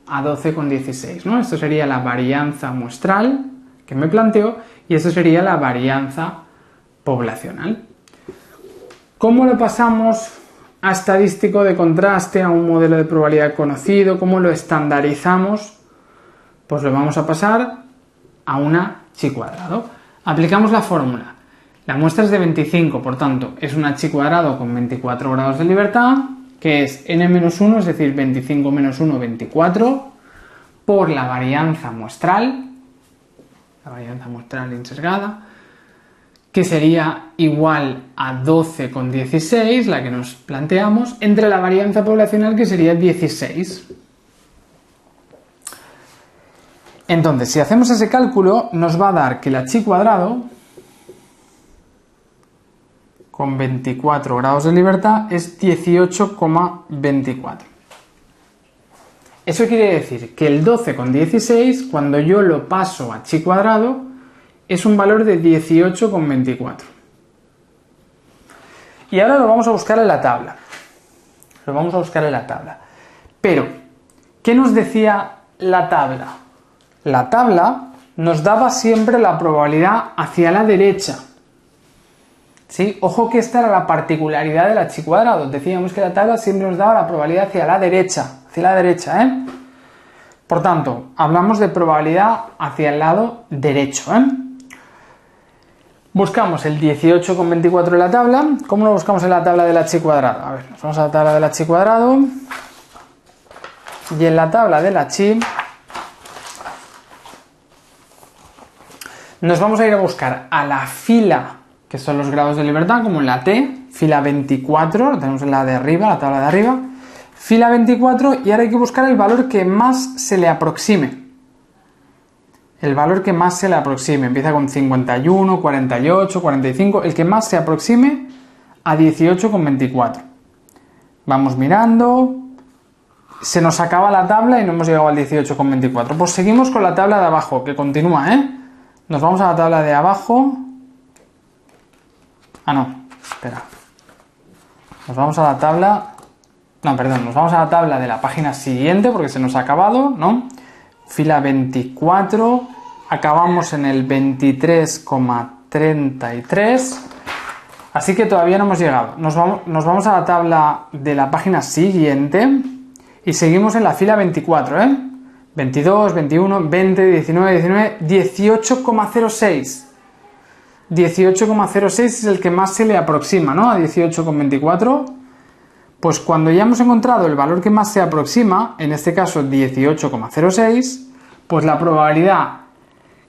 a 12,16, ¿no? Esto sería la varianza muestral que me planteo y esto sería la varianza poblacional. ¿Cómo lo pasamos a estadístico de contraste, a un modelo de probabilidad conocido? ¿Cómo lo estandarizamos? Pues lo vamos a pasar a una chi cuadrado. Aplicamos la fórmula. La muestra es de 25, por tanto, es una chi cuadrado con 24 grados de libertad, que es n-1, es decir, 25 menos 1, 24, por la varianza muestral insesgada, que sería igual a 12,16, la que nos planteamos, entre la varianza poblacional, que sería 16. Entonces, si hacemos ese cálculo, nos va a dar que la chi cuadrado con 24 grados de libertad es 18,24. Eso quiere decir que el 12,16, cuando yo lo paso a chi cuadrado, es un valor de 18,24. Y ahora lo vamos a buscar en la tabla. Pero, ¿qué nos decía la tabla? La tabla nos daba siempre la probabilidad hacia la derecha. ¿Sí? Ojo que esta era la particularidad de la chi cuadrado. Decíamos que la tabla siempre nos daba la probabilidad hacia la derecha, ¿eh? Por tanto, hablamos de probabilidad hacia el lado derecho, ¿eh? Buscamos el 18,24 en la tabla. ¿Cómo lo buscamos en la tabla de la chi cuadrado? A ver, nos vamos a la tabla de la chi cuadrado. Y en la tabla de la chi nos vamos a ir a buscar a la fila, que son los grados de libertad, como en la T, fila 24, lo tenemos en la de arriba, la tabla de arriba, fila 24, y ahora hay que buscar el valor que más se le aproxime. Empieza con 51, 48, 45, el que más se aproxime a 18,24. Vamos mirando, se nos acaba la tabla y no hemos llegado al 18,24. Pues seguimos con la tabla de abajo, que continúa, ¿eh? Nos vamos a la tabla de abajo. Nos vamos a la tabla... nos vamos a la tabla de la página siguiente porque se nos ha acabado, ¿no? Fila 24, acabamos en el 23,33, así que todavía no hemos llegado. Nos vamos a la tabla de la página siguiente y seguimos en la fila 24, ¿eh? 22, 21, 20, 19, 18,06. 18,06 es el que más se le aproxima, ¿no? A 18,24. Pues cuando ya hemos encontrado el valor que más se aproxima, en este caso 18,06, pues la probabilidad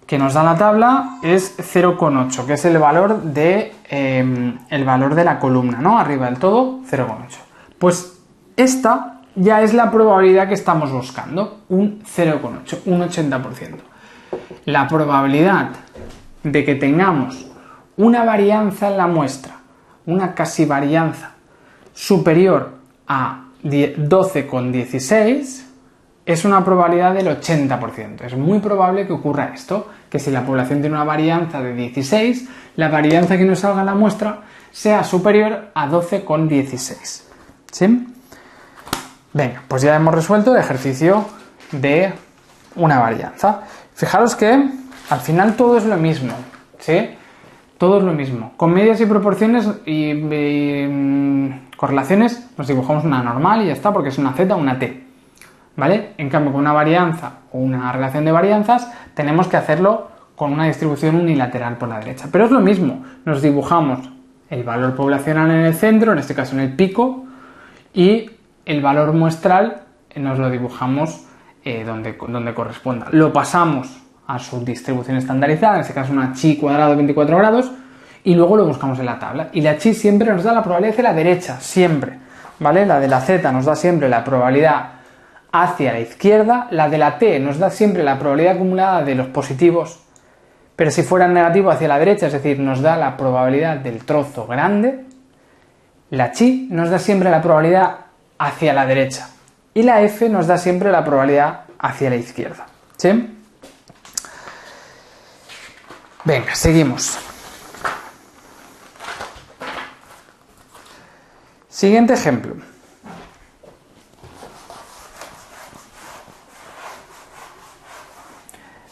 que nos da la tabla es 0,8, que es el valor de la columna, ¿no? Arriba del todo, 0,8. Pues esta ya es la probabilidad que estamos buscando, un 0,8, un 80%. La probabilidad de que tengamos una varianza en la muestra, una casi varianza superior a 12,16, es una probabilidad del 80%. Es muy probable que ocurra esto, que si la población tiene una varianza de 16, la varianza que nos salga en la muestra sea superior a 12,16. ¿Sí? Venga, pues ya hemos resuelto el ejercicio de una varianza. Fijaros que al final todo es lo mismo, ¿sí? Todo es lo mismo. Con medias y proporciones y correlaciones nos dibujamos una normal y ya está, porque es una Z o una T, ¿vale? En cambio, con una varianza o una relación de varianzas tenemos que hacerlo con una distribución unilateral por la derecha. Pero es lo mismo, nos dibujamos el valor poblacional en el centro, en este caso en el pico, y el valor muestral nos lo dibujamos donde corresponda. Lo pasamos a su distribución estandarizada, en este caso una chi cuadrado de 24 grados, y luego lo buscamos en la tabla. Y la chi siempre nos da la probabilidad hacia la derecha, siempre, ¿vale? La de la z nos da siempre la probabilidad hacia la izquierda, la de la t nos da siempre la probabilidad acumulada de los positivos, pero si fuera negativo hacia la derecha, es decir, nos da la probabilidad del trozo grande. La chi nos da siempre la probabilidad hacia la derecha y la f nos da siempre la probabilidad hacia la izquierda, ¿sí? Venga, seguimos. Siguiente ejemplo.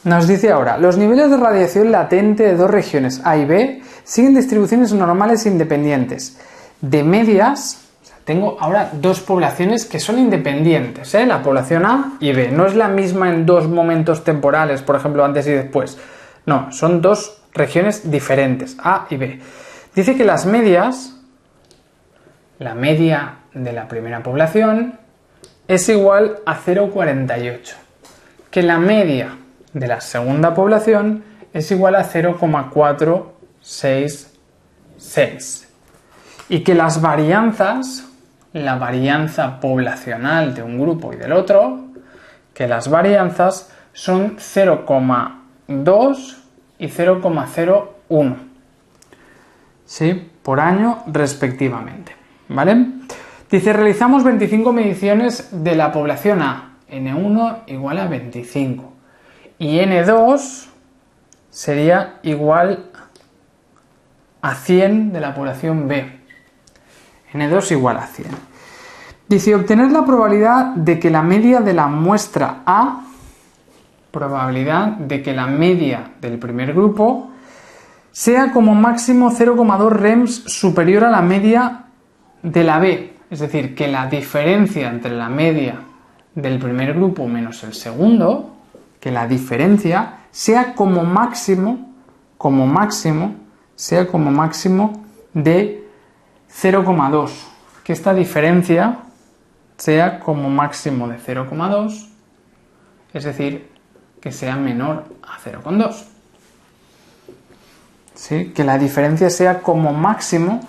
Nos dice ahora, los niveles de radiación latente de dos regiones A y B siguen distribuciones normales independientes. De medias, tengo ahora dos poblaciones que son independientes, ¿eh? La población A y B. No es la misma en dos momentos temporales, por ejemplo, antes y después. No, son dos regiones diferentes, A y B. Dice que las medias, la media de la primera población, es igual a 0,48. Que la media de la segunda población es igual a 0,466. Y que las varianzas, la varianza poblacional de un grupo y del otro, que las varianzas son 0,2 y 0,01, ¿sí? Por año respectivamente, ¿vale? Dice, realizamos 25 mediciones de la población A, N1 igual a 25, y N2 sería igual a 100 de la población B. N2 igual a 100. Dice, obtener la probabilidad de que la media de la muestra A, probabilidad de que la media del primer grupo sea como máximo 0,2 rems superior a la media de la B. Es decir, que la diferencia entre la media del primer grupo menos el segundo, que la diferencia sea como máximo de 0,2. Que esta diferencia sea como máximo de 0,2, es decir, que sea menor a 0,2. ¿Sí? Que la diferencia sea como máximo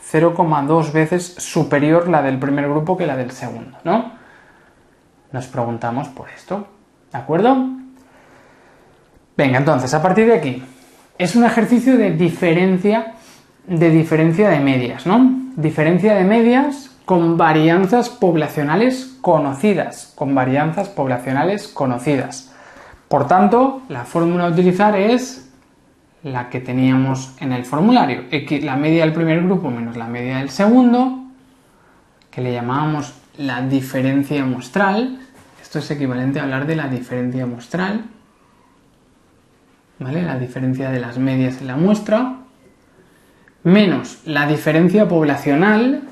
0,2 veces superior la del primer grupo que la del segundo, ¿no? Nos preguntamos por esto, ¿de acuerdo? Venga, entonces, a partir de aquí, es un ejercicio de diferencia de medias, ¿no? Diferencia de medias con varianzas poblacionales conocidas, Por tanto, la fórmula a utilizar es la que teníamos en el formulario, la media del primer grupo menos la media del segundo, que le llamábamos la diferencia muestral. Esto es equivalente a hablar de la diferencia muestral, ¿vale? La diferencia de las medias en la muestra, menos la diferencia poblacional,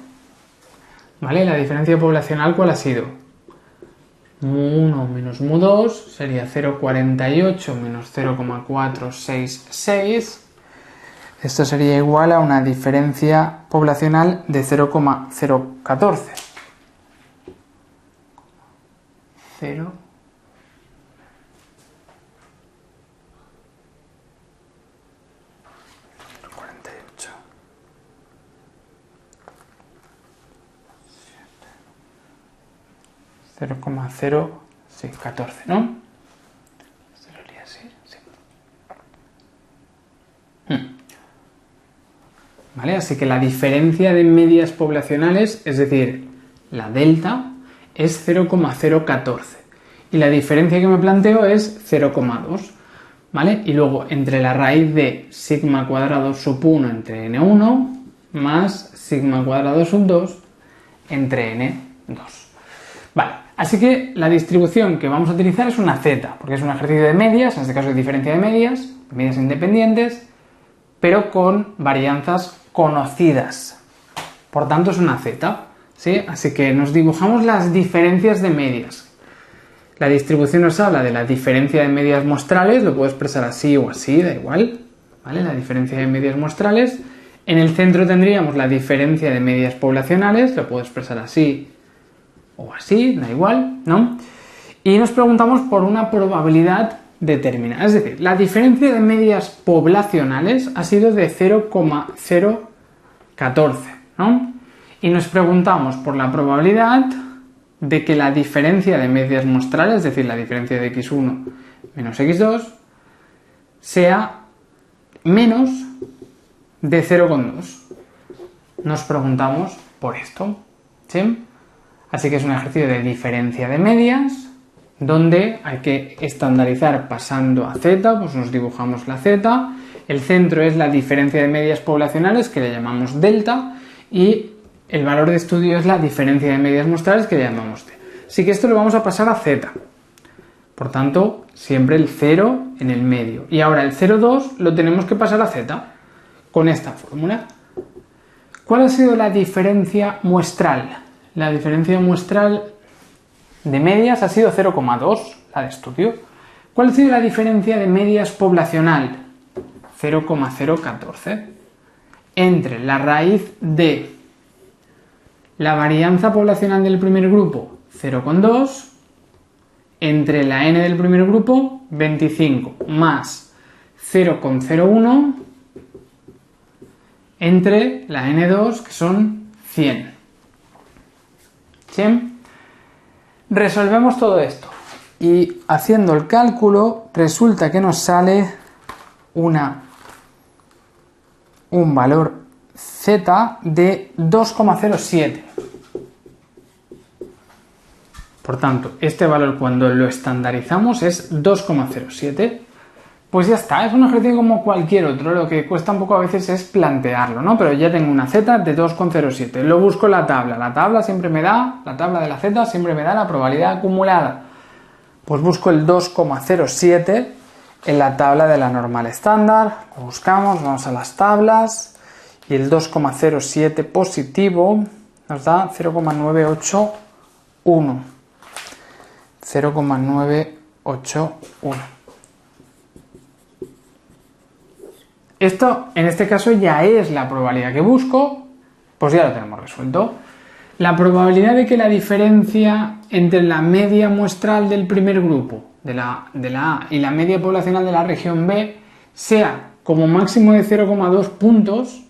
¿vale? La diferencia poblacional, ¿cuál ha sido? Mu1 menos Mu2 sería 0,48 menos 0,466. Esto sería igual a una diferencia poblacional de 0,014. 0,48. 0,014, ¿no? Sería así, sí. ¿Vale? Así que la diferencia de medias poblacionales, es decir, la delta, es 0,014. y la diferencia que me planteo es 0,2, ¿vale? Y luego entre la raíz de sigma cuadrado sub 1 entre n1 más sigma cuadrado sub 2 entre n2. Vale, así que la distribución que vamos a utilizar es una z, porque es un ejercicio de medias, en este caso de diferencia de medias independientes, pero con varianzas conocidas. Por tanto es una z, ¿sí? Así que nos dibujamos las diferencias de medias. La distribución nos habla de la diferencia de medias muestrales, lo puedo expresar así o así, da igual, ¿vale? La diferencia de medias muestrales. En el centro tendríamos la diferencia de medias poblacionales, lo puedo expresar así o así, da igual, ¿no? Y nos preguntamos por una probabilidad determinada, es decir, la diferencia de medias poblacionales ha sido de 0,014, ¿no? Y nos preguntamos por la probabilidad de que la diferencia de medias muestrales, es decir, la diferencia de x1 menos x2, sea menos de 0,2. Nos preguntamos por esto, ¿sí? Así que es un ejercicio de diferencia de medias, donde hay que estandarizar pasando a z, pues nos dibujamos la z, el centro es la diferencia de medias poblacionales, que le llamamos delta, y el valor de estudio es la diferencia de medias muestrales, que le llamamos t. Así que esto lo vamos a pasar a z. Por tanto, siempre el 0 en el medio. Y ahora el 0,2 lo tenemos que pasar a z, con esta fórmula. ¿Cuál ha sido la diferencia muestral? La diferencia muestral de medias ha sido 0,2, la de estudio. ¿Cuál ha sido la diferencia de medias poblacional? 0,014. Entre la raíz de la varianza poblacional del primer grupo, 0,2, entre la n del primer grupo, 25, más 0,01, entre la n2, que son 100. ¿Sí? Resolvemos todo esto y haciendo el cálculo resulta que nos sale un valor z de 2,07. Por tanto, este valor cuando lo estandarizamos es 2,07. Pues ya está, es un ejercicio como cualquier otro, lo que cuesta un poco a veces es plantearlo, ¿no? Pero ya tengo una z de 2,07, lo busco en la tabla siempre me da, la tabla de la z siempre me da la probabilidad acumulada. Pues busco el 2,07 en la tabla de la normal estándar, lo buscamos, vamos a las tablas, y el 2,07 positivo nos da 0,981. 0,981. Esto, en este caso, ya es la probabilidad que busco, pues ya lo tenemos resuelto. La probabilidad de que la diferencia entre la media muestral del primer grupo, de la A, y la media poblacional de la región B, sea como máximo de 0,2 puntos,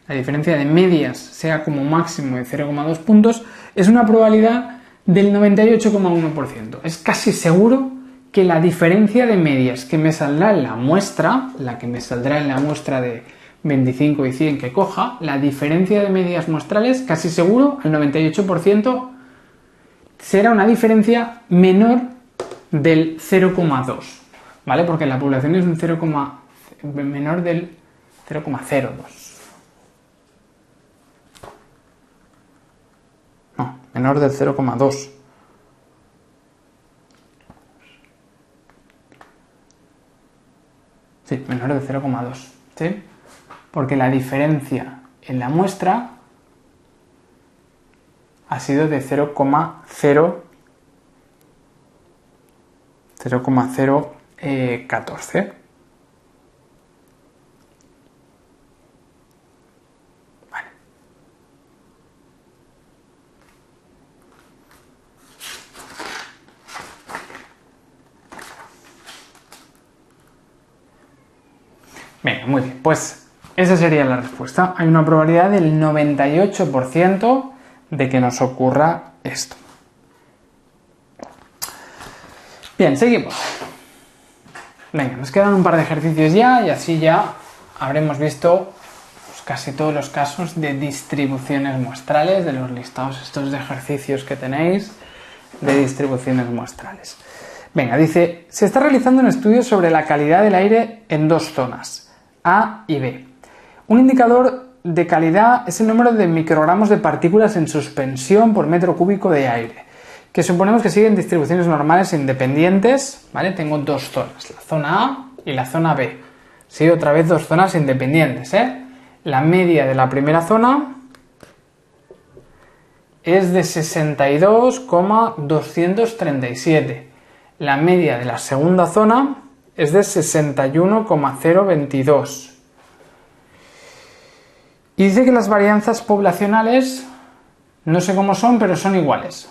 la diferencia de medias sea como máximo de 0,2 puntos, es una probabilidad del 98,1%. Es casi seguro que la diferencia de medias que me saldrá en la muestra, la que me saldrá en la muestra de 25 y 100 que coja, la diferencia de medias muestrales, casi seguro, al 98%, será una diferencia menor del 0,2, ¿vale? Porque la población es un menor del 0,02. No, menor del 0,2. Sí, menor del 0,2, ¿sí? Porque la diferencia en la muestra ha sido de 0,014. Vale. Venga, muy bien, pues esa sería la respuesta. Hay una probabilidad del 98% de que nos ocurra esto. Bien, seguimos. Venga, nos quedan un par de ejercicios ya y así ya habremos visto pues, casi todos los casos de distribuciones muestrales de los listados estos de ejercicios que tenéis de distribuciones muestrales. Venga, dice, se está realizando un estudio sobre la calidad del aire en dos zonas, A y B. Un indicador de calidad es el número de microgramos de partículas en suspensión por metro cúbico de aire, que suponemos que siguen distribuciones normales e independientes, ¿vale? Tengo dos zonas, la zona A y la zona B. Sí, otra vez dos zonas independientes, ¿eh? La media de la primera zona es de 62,237. La media de la segunda zona es de 61,022. Y dice que las varianzas poblacionales, no sé cómo son, pero son iguales.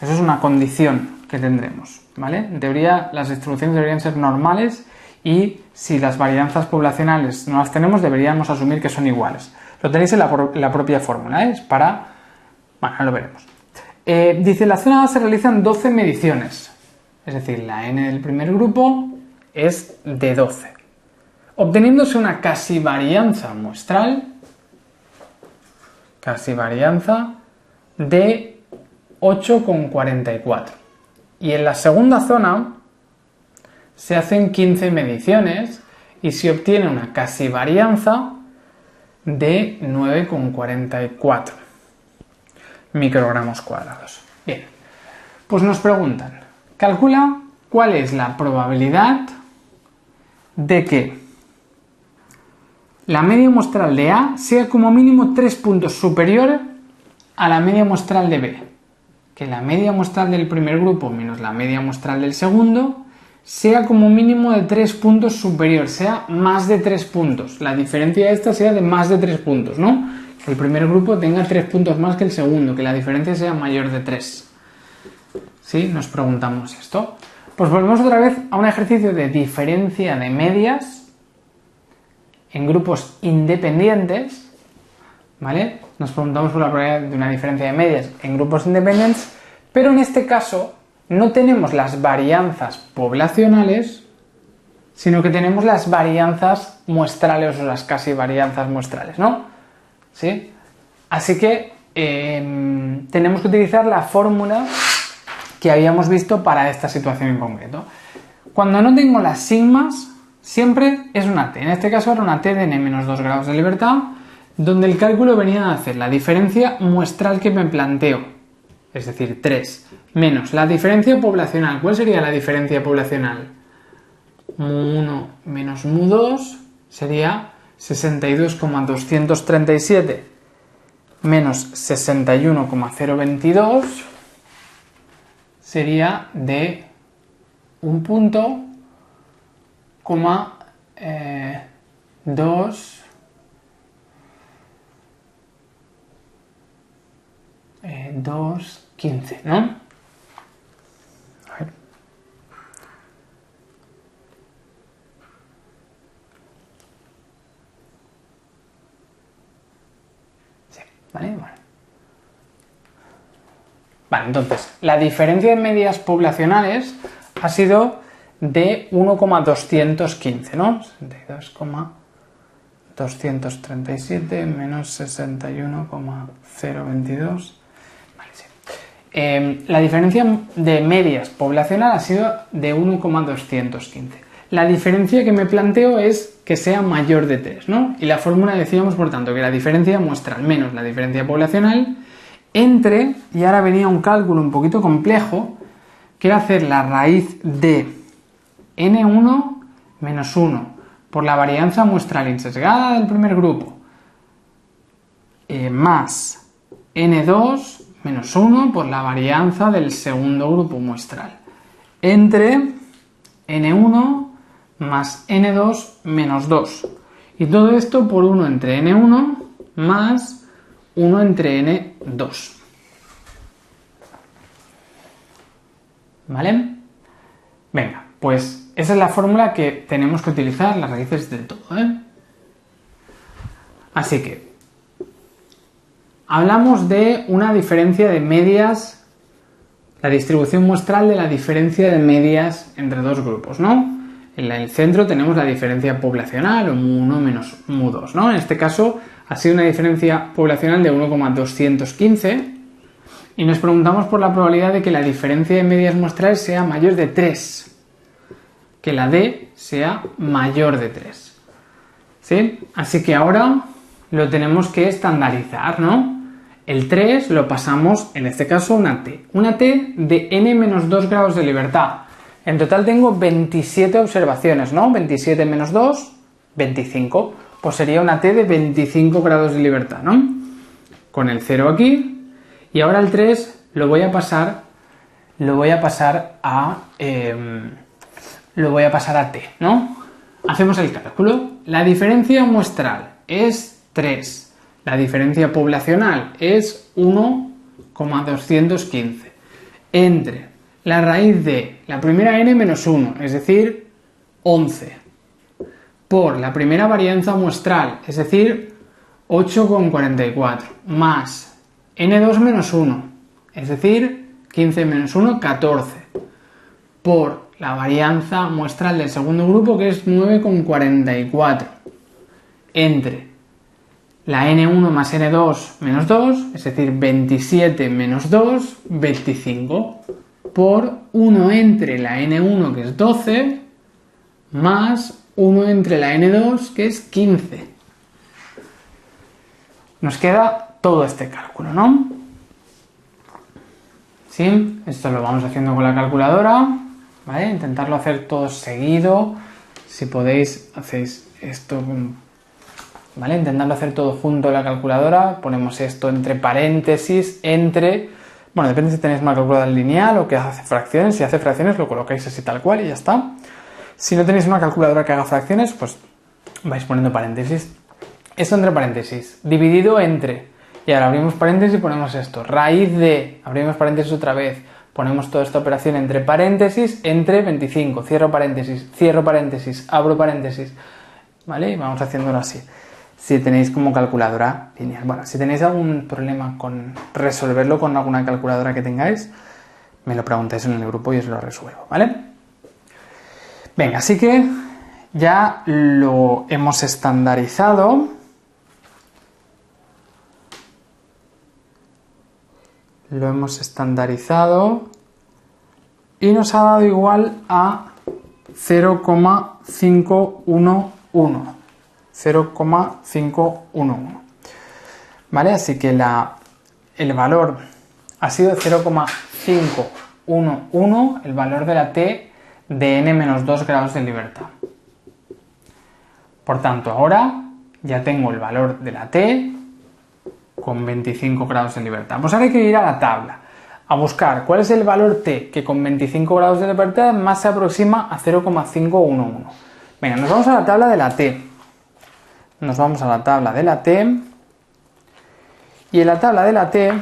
Eso es una condición que tendremos, ¿vale? En teoría, las distribuciones deberían ser normales y si las varianzas poblacionales no las tenemos, deberíamos asumir que son iguales. Lo tenéis en la propia fórmula, ¿eh? Es para... Bueno, lo veremos. Dice, en la zona A se realizan 12 mediciones. Es decir, la n del primer grupo es de 12. Obteniéndose una casi varianza muestral, de 8,44. Y en la segunda zona se hacen 15 mediciones y se obtiene una casi varianza de 9,44 microgramos cuadrados. Bien, pues nos preguntan, calcula cuál es la probabilidad de que la media muestral de A sea como mínimo 3 puntos superior a la media muestral de B. Que la media muestral del primer grupo menos la media muestral del segundo sea como mínimo de 3 puntos superior, sea más de 3 puntos. La diferencia de esta sea de más de 3 puntos, ¿no? Que el primer grupo tenga 3 puntos más que el segundo, que la diferencia sea mayor de 3. ¿Sí? Nos preguntamos esto. Pues volvemos otra vez a un ejercicio de diferencia de medias en grupos independientes, ¿vale? Nos preguntamos por la probabilidad de una diferencia de medias en grupos independientes, pero en este caso no tenemos las varianzas poblacionales, sino que tenemos las varianzas muestrales o las casi varianzas muestrales, ¿no? ¿Sí? Así que tenemos que utilizar la fórmula que habíamos visto para esta situación en concreto. Cuando no tengo las sigmas, siempre es una t. En este caso era una t de n-2 grados de libertad, donde el cálculo venía a hacer la diferencia muestral que me planteo, es decir, 3, menos la diferencia poblacional. ¿Cuál sería la diferencia poblacional? Mu1 menos mu2 sería 62,237 menos 61,022 sería de 1 punto, 2, 2,15, ¿no? A ver. Sí, ¿vale? Bueno. Vale, entonces, la diferencia de medias poblacionales ha sido de 1,215, ¿no? 62,237 menos 61,022. Vale, sí. La diferencia de medias poblacional ha sido de 1,215. La diferencia que me planteo es que sea mayor de 3, ¿no? Y la fórmula decíamos, por tanto, que la diferencia muestral menos la diferencia poblacional entre, y ahora venía un cálculo un poquito complejo, que era hacer la raíz de n1 menos 1 por la varianza muestral insesgada del primer grupo más n2 menos 1 por la varianza del segundo grupo muestral entre n1 más n2 menos 2. Y todo esto por 1 entre n1 más 1 entre n2. ¿Vale? Venga, pues esa es la fórmula que tenemos que utilizar, las raíces de todo, ¿eh? Así que hablamos de una diferencia de medias, la distribución muestral de la diferencia de medias entre dos grupos, ¿no? En el centro tenemos la diferencia poblacional, o mu1 menos mu2, ¿no? En este caso ha sido una diferencia poblacional de 1,215 y nos preguntamos por la probabilidad de que la diferencia de medias muestrales sea mayor de 3. Que la D sea mayor de 3. ¿Sí? Así que ahora lo tenemos que estandarizar, ¿no? El 3 lo pasamos, en este caso, una T. Una T de n-2 grados de libertad. En total tengo 27 observaciones, ¿no? 27 menos 2, 25. Pues sería una T de 25 grados de libertad, ¿no? Con el 0 aquí. Y ahora el 3 lo voy a pasar a T, ¿no? Hacemos el cálculo. La diferencia muestral es 3. La diferencia poblacional es 1,215. Entre la raíz de la primera n menos 1, es decir, 11, por la primera varianza muestral, es decir, 8,44, más n2 menos 1, es decir, 15 menos 1, 14, por la varianza muestral del segundo grupo, que es 9,44, entre la n1 más n2 menos 2, es decir, 27 menos 2, 25, por 1 entre la n1, que es 12, más 1 entre la n2, que es 15. Nos queda todo este cálculo, ¿no? ¿Sí? Esto lo vamos haciendo con la calculadora, ¿vale? Intentarlo hacer todo seguido. Si podéis, hacéis esto, ¿vale? Intentando hacer todo junto en la calculadora. Ponemos esto entre paréntesis, bueno, depende si tenéis una calculadora lineal o que hace fracciones. Si hace fracciones lo colocáis así tal cual y ya está. Si no tenéis una calculadora que haga fracciones, pues vais poniendo paréntesis. Esto entre paréntesis, dividido entre, y ahora abrimos paréntesis y ponemos esto, raíz de, abrimos paréntesis otra vez, ponemos toda esta operación entre paréntesis, entre 25, cierro paréntesis, abro paréntesis, ¿vale? Y vamos haciéndolo así. Si tenéis como calculadora lineal. Bueno, si tenéis algún problema con resolverlo con alguna calculadora que tengáis, me lo preguntáis en el grupo y os lo resuelvo, ¿vale? Venga, así que ya lo hemos estandarizado. Lo hemos estandarizado y nos ha dado igual a 0,511. 0,511. ¿Vale? Así que el valor ha sido 0,511, el valor de la T de n-2 grados de libertad. Por tanto, ahora ya tengo el valor de la T con 25 grados de libertad. Pues ahora hay que ir a la tabla a buscar cuál es el valor T que con 25 grados de libertad más se aproxima a 0,511. Venga, nos vamos a la tabla de la T. Nos vamos a la tabla de la T. Y en la tabla de la T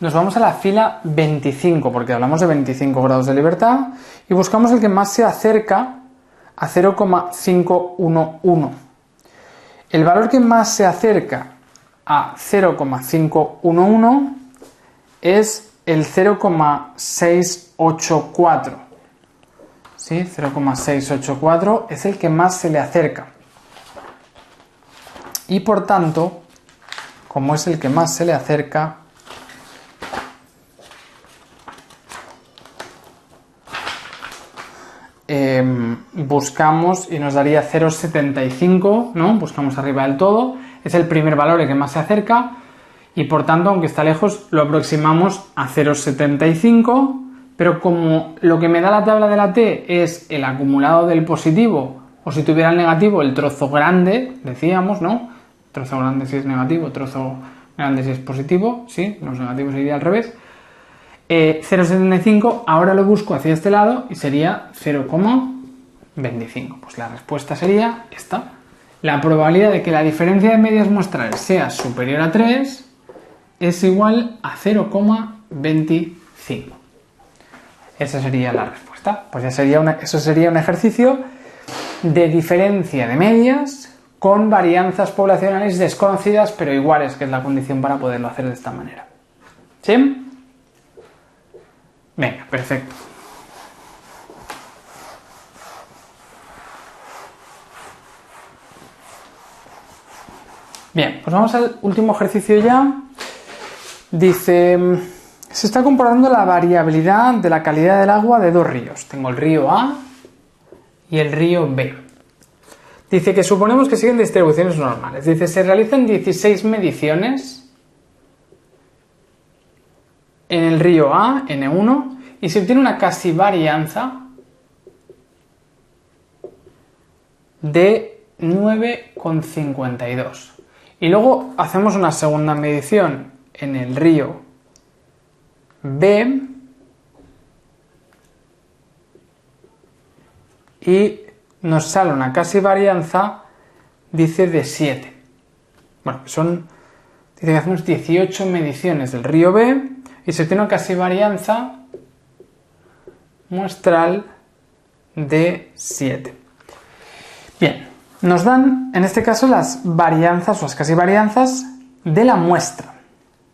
nos vamos a la fila 25, porque hablamos de 25 grados de libertad, y buscamos el que más se acerca a 0,511. El valor que más se acerca a 0,511 es el 0,684. ¿Sí? 0,684 es el que más se le acerca. Y por tanto, como es el que más se le acerca, buscamos y nos daría 0,75, ¿no? Buscamos arriba del todo, es el primer valor el que más se acerca y por tanto, aunque está lejos, lo aproximamos a 0,75, pero como lo que me da la tabla de la T es el acumulado del positivo, o si tuviera el negativo, el trozo grande, decíamos, ¿no? Trozo grande si es negativo, trozo grande si es positivo, sí, los negativos iría al revés. 0,75, ahora lo busco hacia este lado y sería 0,25. Pues la respuesta sería esta. La probabilidad de que la diferencia de medias muestrales sea superior a 3 es igual a 0,25. Esa sería la respuesta. Pues ya sería eso sería un ejercicio de diferencia de medias con varianzas poblacionales desconocidas pero iguales, que es la condición para poderlo hacer de esta manera. ¿Sí? Venga, perfecto. Bien, pues vamos al último ejercicio ya. Dice, se está comparando la variabilidad de la calidad del agua de dos ríos. Tengo el río A y el río B. Dice que suponemos que siguen distribuciones normales. Dice, se realizan 16 mediciones en el río A, N1, y se obtiene una casi varianza de 9,52. Y luego hacemos una segunda medición en el río B y nos sale una casi varianza, dice, de 7. Bueno, dice que hacemos 18 mediciones del río B y se tiene una casi varianza muestral de 7. Bien, nos dan en este caso las varianzas o las casi varianzas de la muestra.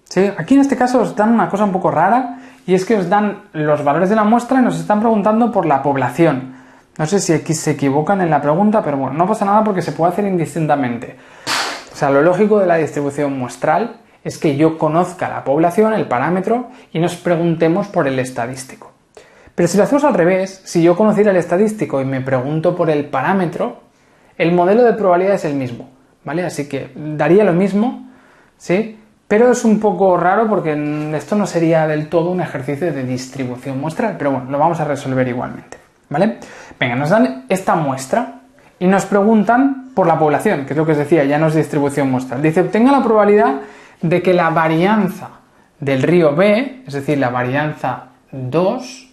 ¿Sí? Aquí en este caso os dan una cosa un poco rara y es que os dan los valores de la muestra y nos están preguntando por la población. No sé si aquí se equivocan en la pregunta, pero bueno, no pasa nada porque se puede hacer indistintamente. O sea, lo lógico de la distribución muestral es que yo conozca la población, el parámetro, y nos preguntemos por el estadístico. Pero si lo hacemos al revés, si yo conociera el estadístico y me pregunto por el parámetro, el modelo de probabilidad es el mismo, ¿vale? Así que daría lo mismo, ¿sí? Pero es un poco raro porque esto no sería del todo un ejercicio de distribución muestral, pero bueno, lo vamos a resolver igualmente, ¿vale? Venga, nos dan esta muestra y nos preguntan por la población, que es lo que os decía, ya no es distribución muestral. Dice, obtenga la probabilidad de que la varianza del río B, es decir, la varianza 2,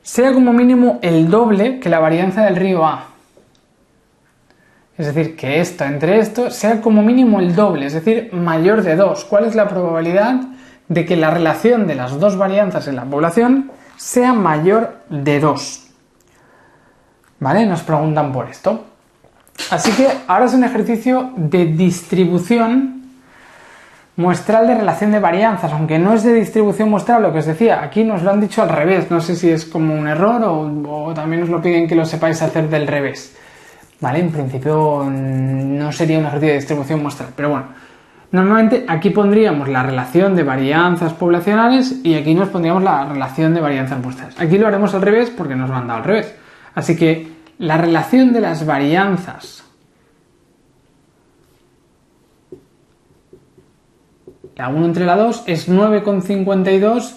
sea como mínimo el doble que la varianza del río A. Es decir, que esto entre esto sea como mínimo el doble, es decir, mayor de 2. ¿Cuál es la probabilidad de que la relación de las dos varianzas en la población sea mayor de 2? ¿Vale? Nos preguntan por esto. Así que ahora es un ejercicio de distribución muestral de relación de varianzas, aunque no es de distribución muestral, lo que os decía, aquí nos lo han dicho al revés, no sé si es como un error o también os lo piden que lo sepáis hacer del revés. ¿Vale? En principio no sería un ejercicio de distribución muestral, pero bueno, normalmente aquí pondríamos la relación de varianzas poblacionales y aquí nos pondríamos la relación de varianzas muestrales. Aquí lo haremos al revés porque nos lo han dado al revés. Así que la relación de las varianzas la 1 entre la 2 es 9,52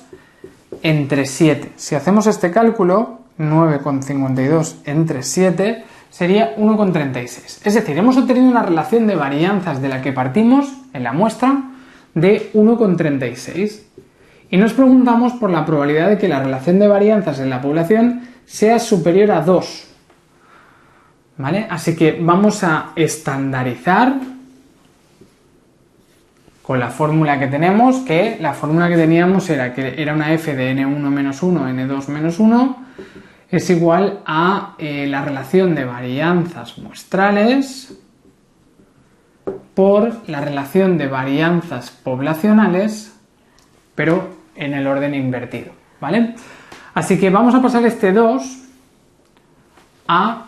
entre 7. Si hacemos este cálculo, 9,52 entre 7 sería 1,36. Es decir, hemos obtenido una relación de varianzas de la que partimos en la muestra de 1,36. Y nos preguntamos por la probabilidad de que la relación de varianzas en la población sea superior a 2. ¿Vale? Así que vamos a estandarizar con la fórmula que tenemos, que la fórmula que teníamos era que era una f de n1 menos 1, n2 menos 1, es igual a la relación de varianzas muestrales por la relación de varianzas poblacionales, pero en el orden invertido, ¿vale? Así que vamos a pasar este 2 a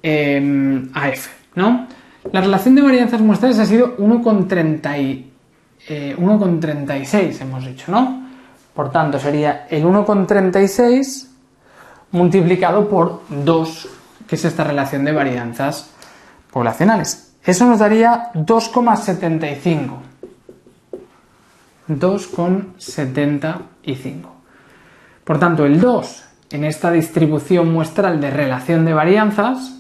f, ¿no? La relación de varianzas muestrales ha sido 1,36, hemos dicho, ¿no? Por tanto, sería el 1,36 multiplicado por 2, que es esta relación de varianzas poblacionales. Eso nos daría 2,75. 2,75. Por tanto, el 2 en esta distribución muestral de relación de varianzas,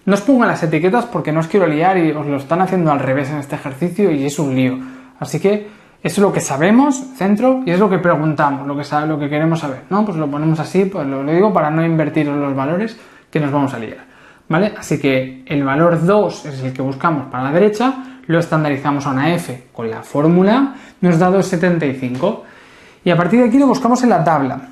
no os pongo las etiquetas porque no os quiero liar y os lo están haciendo al revés en este ejercicio y es un lío. Así que eso es lo que sabemos, centro, y es lo que preguntamos, lo que queremos saber, ¿no? Pues lo ponemos así, pues lo digo para no invertir los valores que nos vamos a liar, ¿vale? Así que el valor 2 es el que buscamos para la derecha, lo estandarizamos a una f con la fórmula, nos da 2,75 y a partir de aquí lo buscamos en la tabla.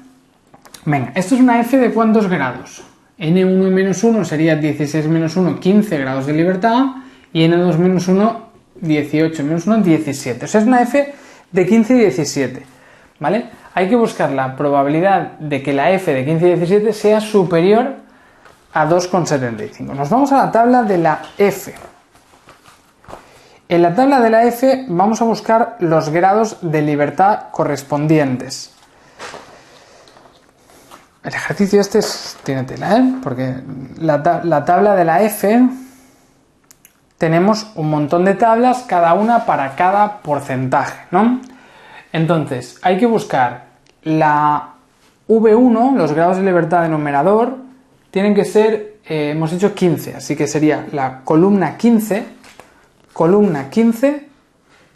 Venga, esto es una f de ¿cuántos grados? n1 menos 1 sería 16 menos 1, 15 grados de libertad y n2 menos 1, 18 menos 1, 17. O sea, es una f de 15 y 17, ¿vale? Hay que buscar la probabilidad de que la f de 15 y 17 sea superior a 2,75. Nos vamos a la tabla de la f. En la tabla de la F vamos a buscar los grados de libertad correspondientes. El ejercicio este tiene tela, porque la tabla de la F tenemos un montón de tablas, cada una para cada porcentaje, ¿no? Entonces, hay que buscar la V1, los grados de libertad de numerador, tienen que ser, hemos hecho 15, así que sería la columna 15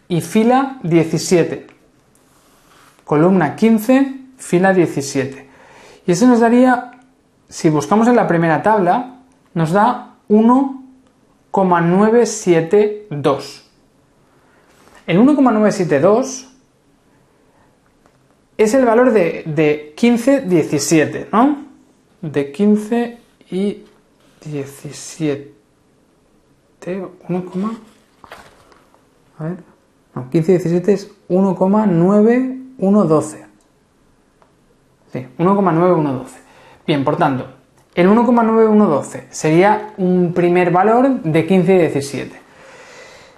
y fila 17. Columna 15, fila 17. Y eso nos daría, si buscamos en la primera tabla, nos da 1,972. El 1,972 es el valor de 15, 17, ¿no? De 15 y 17. 15 y 17 es 1,9112. Sí, 1,9112. Bien, por tanto, el 1,9112 sería un primer valor de 15 y 17.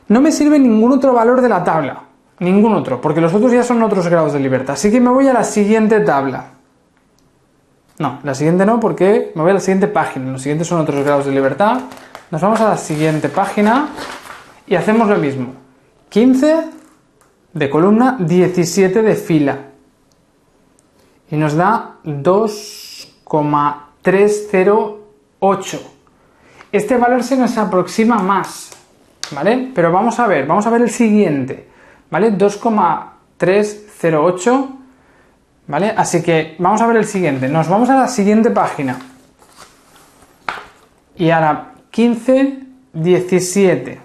No me sirve ningún otro valor de la tabla. Ningún otro, porque los otros ya son otros grados de libertad. Así que me voy a la siguiente tabla. No, la siguiente no, porque me voy a la siguiente página. Los siguientes son otros grados de libertad. Nos vamos a la siguiente página y hacemos lo mismo. 15 de columna, 17 de fila. Y nos da 2,308. Este valor se nos aproxima más, ¿vale? Pero vamos a ver el siguiente, ¿vale? 2,308, ¿vale? Así que vamos a ver el siguiente. Nos vamos a la siguiente página. Y ahora 15, 17.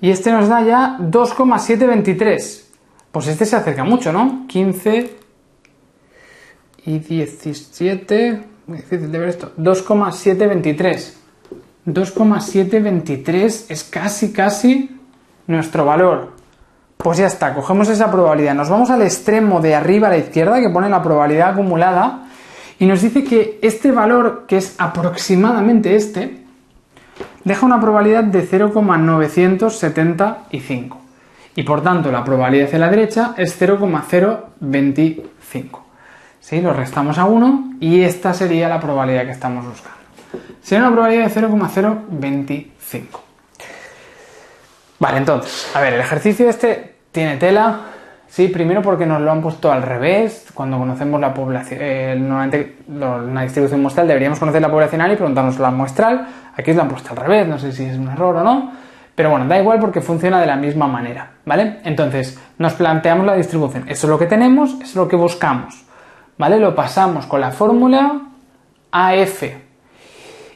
Y este nos da ya 2,723. Pues este se acerca mucho, ¿no? 15 y 17. Muy difícil de ver esto. 2,723. 2,723 es casi nuestro valor. Pues ya está, cogemos esa probabilidad. Nos vamos al extremo de arriba a la izquierda que pone la probabilidad acumulada y nos dice que este valor, que es aproximadamente este, deja una probabilidad de 0,975 y por tanto la probabilidad hacia la derecha es 0,025. ¿Sí? Lo restamos a 1 y esta sería la probabilidad que estamos buscando. Sería una probabilidad de 0,025. Vale, entonces, a ver, el ejercicio este tiene tela. Sí, primero porque nos lo han puesto al revés. Cuando conocemos la población, normalmente una distribución muestral deberíamos conocer la poblacional y preguntarnos la muestral. Aquí lo han puesto al revés, no sé si es un error o no. Pero bueno, da igual porque funciona de la misma manera, ¿vale? Entonces, nos planteamos la distribución. Eso es lo que tenemos, eso es lo que buscamos, ¿vale? Lo pasamos con la fórmula AF.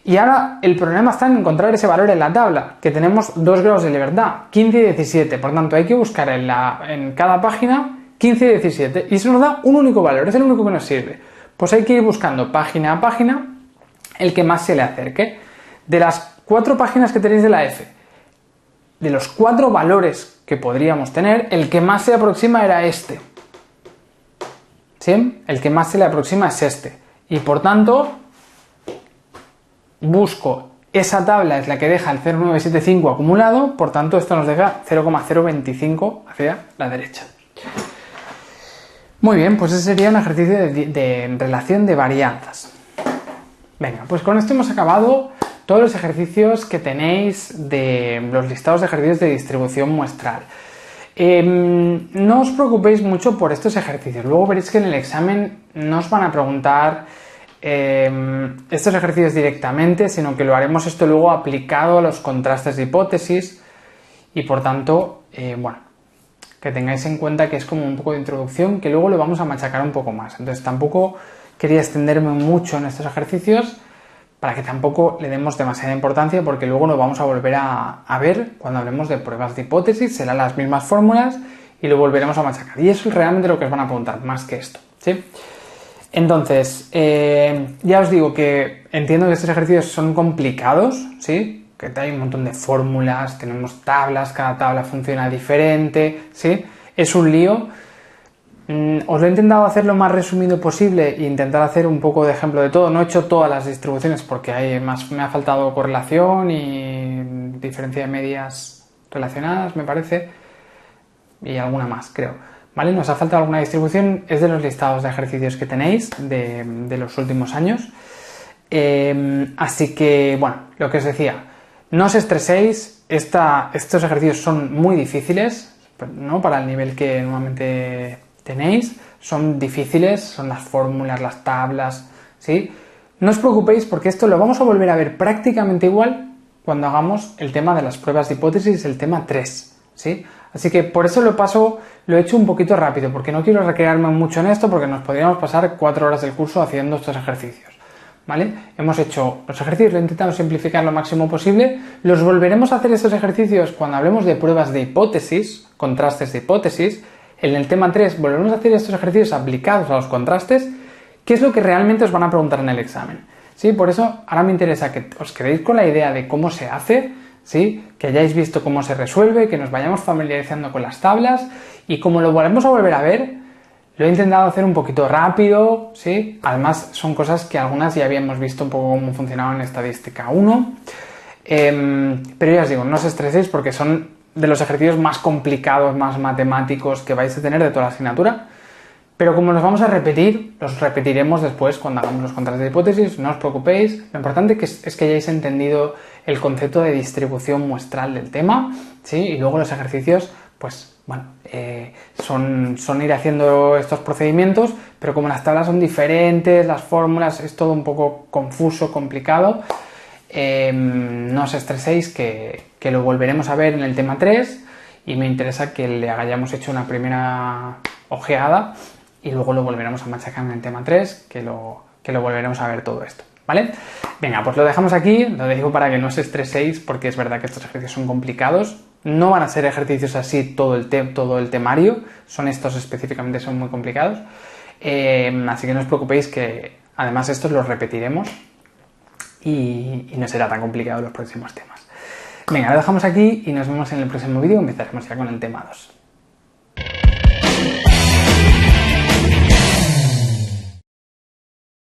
Y ahora el problema está en encontrar ese valor en la tabla, que tenemos dos grados de libertad, 15 y 17. Por tanto, hay que buscar en cada página 15 y 17. Y eso nos da un único valor, es el único que nos sirve. Pues hay que ir buscando página a página el que más se le acerque. De las 4 páginas que tenéis de la F, de los 4 valores que podríamos tener, el que más se aproxima era este. ¿Sí? El que más se le aproxima es este. Y por tanto, busco esa tabla, es la que deja el 0,975 acumulado, por tanto esto nos deja 0,025 hacia la derecha. Muy bien, pues ese sería un ejercicio de relación de varianzas. Venga, pues con esto hemos acabado todos los ejercicios que tenéis de los listados de ejercicios de distribución muestral. No os preocupéis mucho por estos ejercicios, luego veréis que en el examen no os van a preguntar estos ejercicios directamente, sino que lo haremos esto luego aplicado a los contrastes de hipótesis y por tanto, bueno, que tengáis en cuenta que es como un poco de introducción que luego lo vamos a machacar un poco más. Entonces tampoco quería extenderme mucho en estos ejercicios para que tampoco le demos demasiada importancia porque luego lo vamos a volver a ver cuando hablemos de pruebas de hipótesis, serán las mismas fórmulas y lo volveremos a machacar. Y eso es realmente lo que os van a preguntar, más que esto, ¿sí? Entonces, ya os digo que entiendo que estos ejercicios son complicados, ¿sí? Que hay un montón de fórmulas, tenemos tablas, cada tabla funciona diferente, ¿sí? Es un lío. Os lo he intentado hacer lo más resumido posible e intentar hacer un poco de ejemplo de todo. No he hecho todas las distribuciones porque me ha faltado correlación y diferencia de medias relacionadas, me parece, y alguna más, creo. ¿Vale? Nos ha faltado alguna distribución, es de los listados de ejercicios que tenéis de los últimos años. Así que, bueno, lo que os decía, no os estreséis, estos ejercicios son muy difíciles, ¿no? Para el nivel que normalmente tenéis, son difíciles, son las fórmulas, las tablas, ¿sí? No os preocupéis porque esto lo vamos a volver a ver prácticamente igual cuando hagamos el tema de las pruebas de hipótesis, el tema 3, ¿sí? Así que por eso lo he hecho un poquito rápido, porque no quiero recrearme mucho en esto, porque nos podríamos pasar 4 horas del curso haciendo estos ejercicios, ¿vale? Hemos hecho los ejercicios, lo he intentado simplificar lo máximo posible, los volveremos a hacer estos ejercicios cuando hablemos de pruebas de hipótesis, contrastes de hipótesis. En el tema 3 volveremos a hacer estos ejercicios aplicados a los contrastes, que es lo que realmente os van a preguntar en el examen, ¿sí? Por eso ahora me interesa que os quedéis con la idea de cómo se hace, ¿sí? Que hayáis visto cómo se resuelve, que nos vayamos familiarizando con las tablas, y como lo volvemos a volver a ver, lo he intentado hacer un poquito rápido, ¿sí? Además son cosas que algunas ya habíamos visto un poco cómo funcionaban en estadística 1, pero ya os digo, no os estreséis porque son de los ejercicios más complicados, más matemáticos que vais a tener de toda la asignatura. Pero como los vamos a repetir, los repetiremos después cuando hagamos los contrastes de hipótesis, no os preocupéis. Lo importante es que hayáis entendido el concepto de distribución muestral del tema, ¿sí? Y luego los ejercicios, pues bueno, son ir haciendo estos procedimientos, pero como las tablas son diferentes, las fórmulas, es todo un poco confuso, complicado, no os estreséis que lo volveremos a ver en el tema 3 y me interesa que le hayamos hecho una primera ojeada y luego lo volveremos a machacar en el tema 3, que lo volveremos a ver todo esto, ¿vale? Venga, pues lo dejamos aquí, lo digo para que no os estreséis porque es verdad que estos ejercicios son complicados, no van a ser ejercicios así todo el temario, son estos específicamente, son muy complicados, así que no os preocupéis que además estos los repetiremos y no será tan complicado los próximos temas. Venga, lo dejamos aquí y nos vemos en el próximo vídeo, empezaremos ya con el tema 2.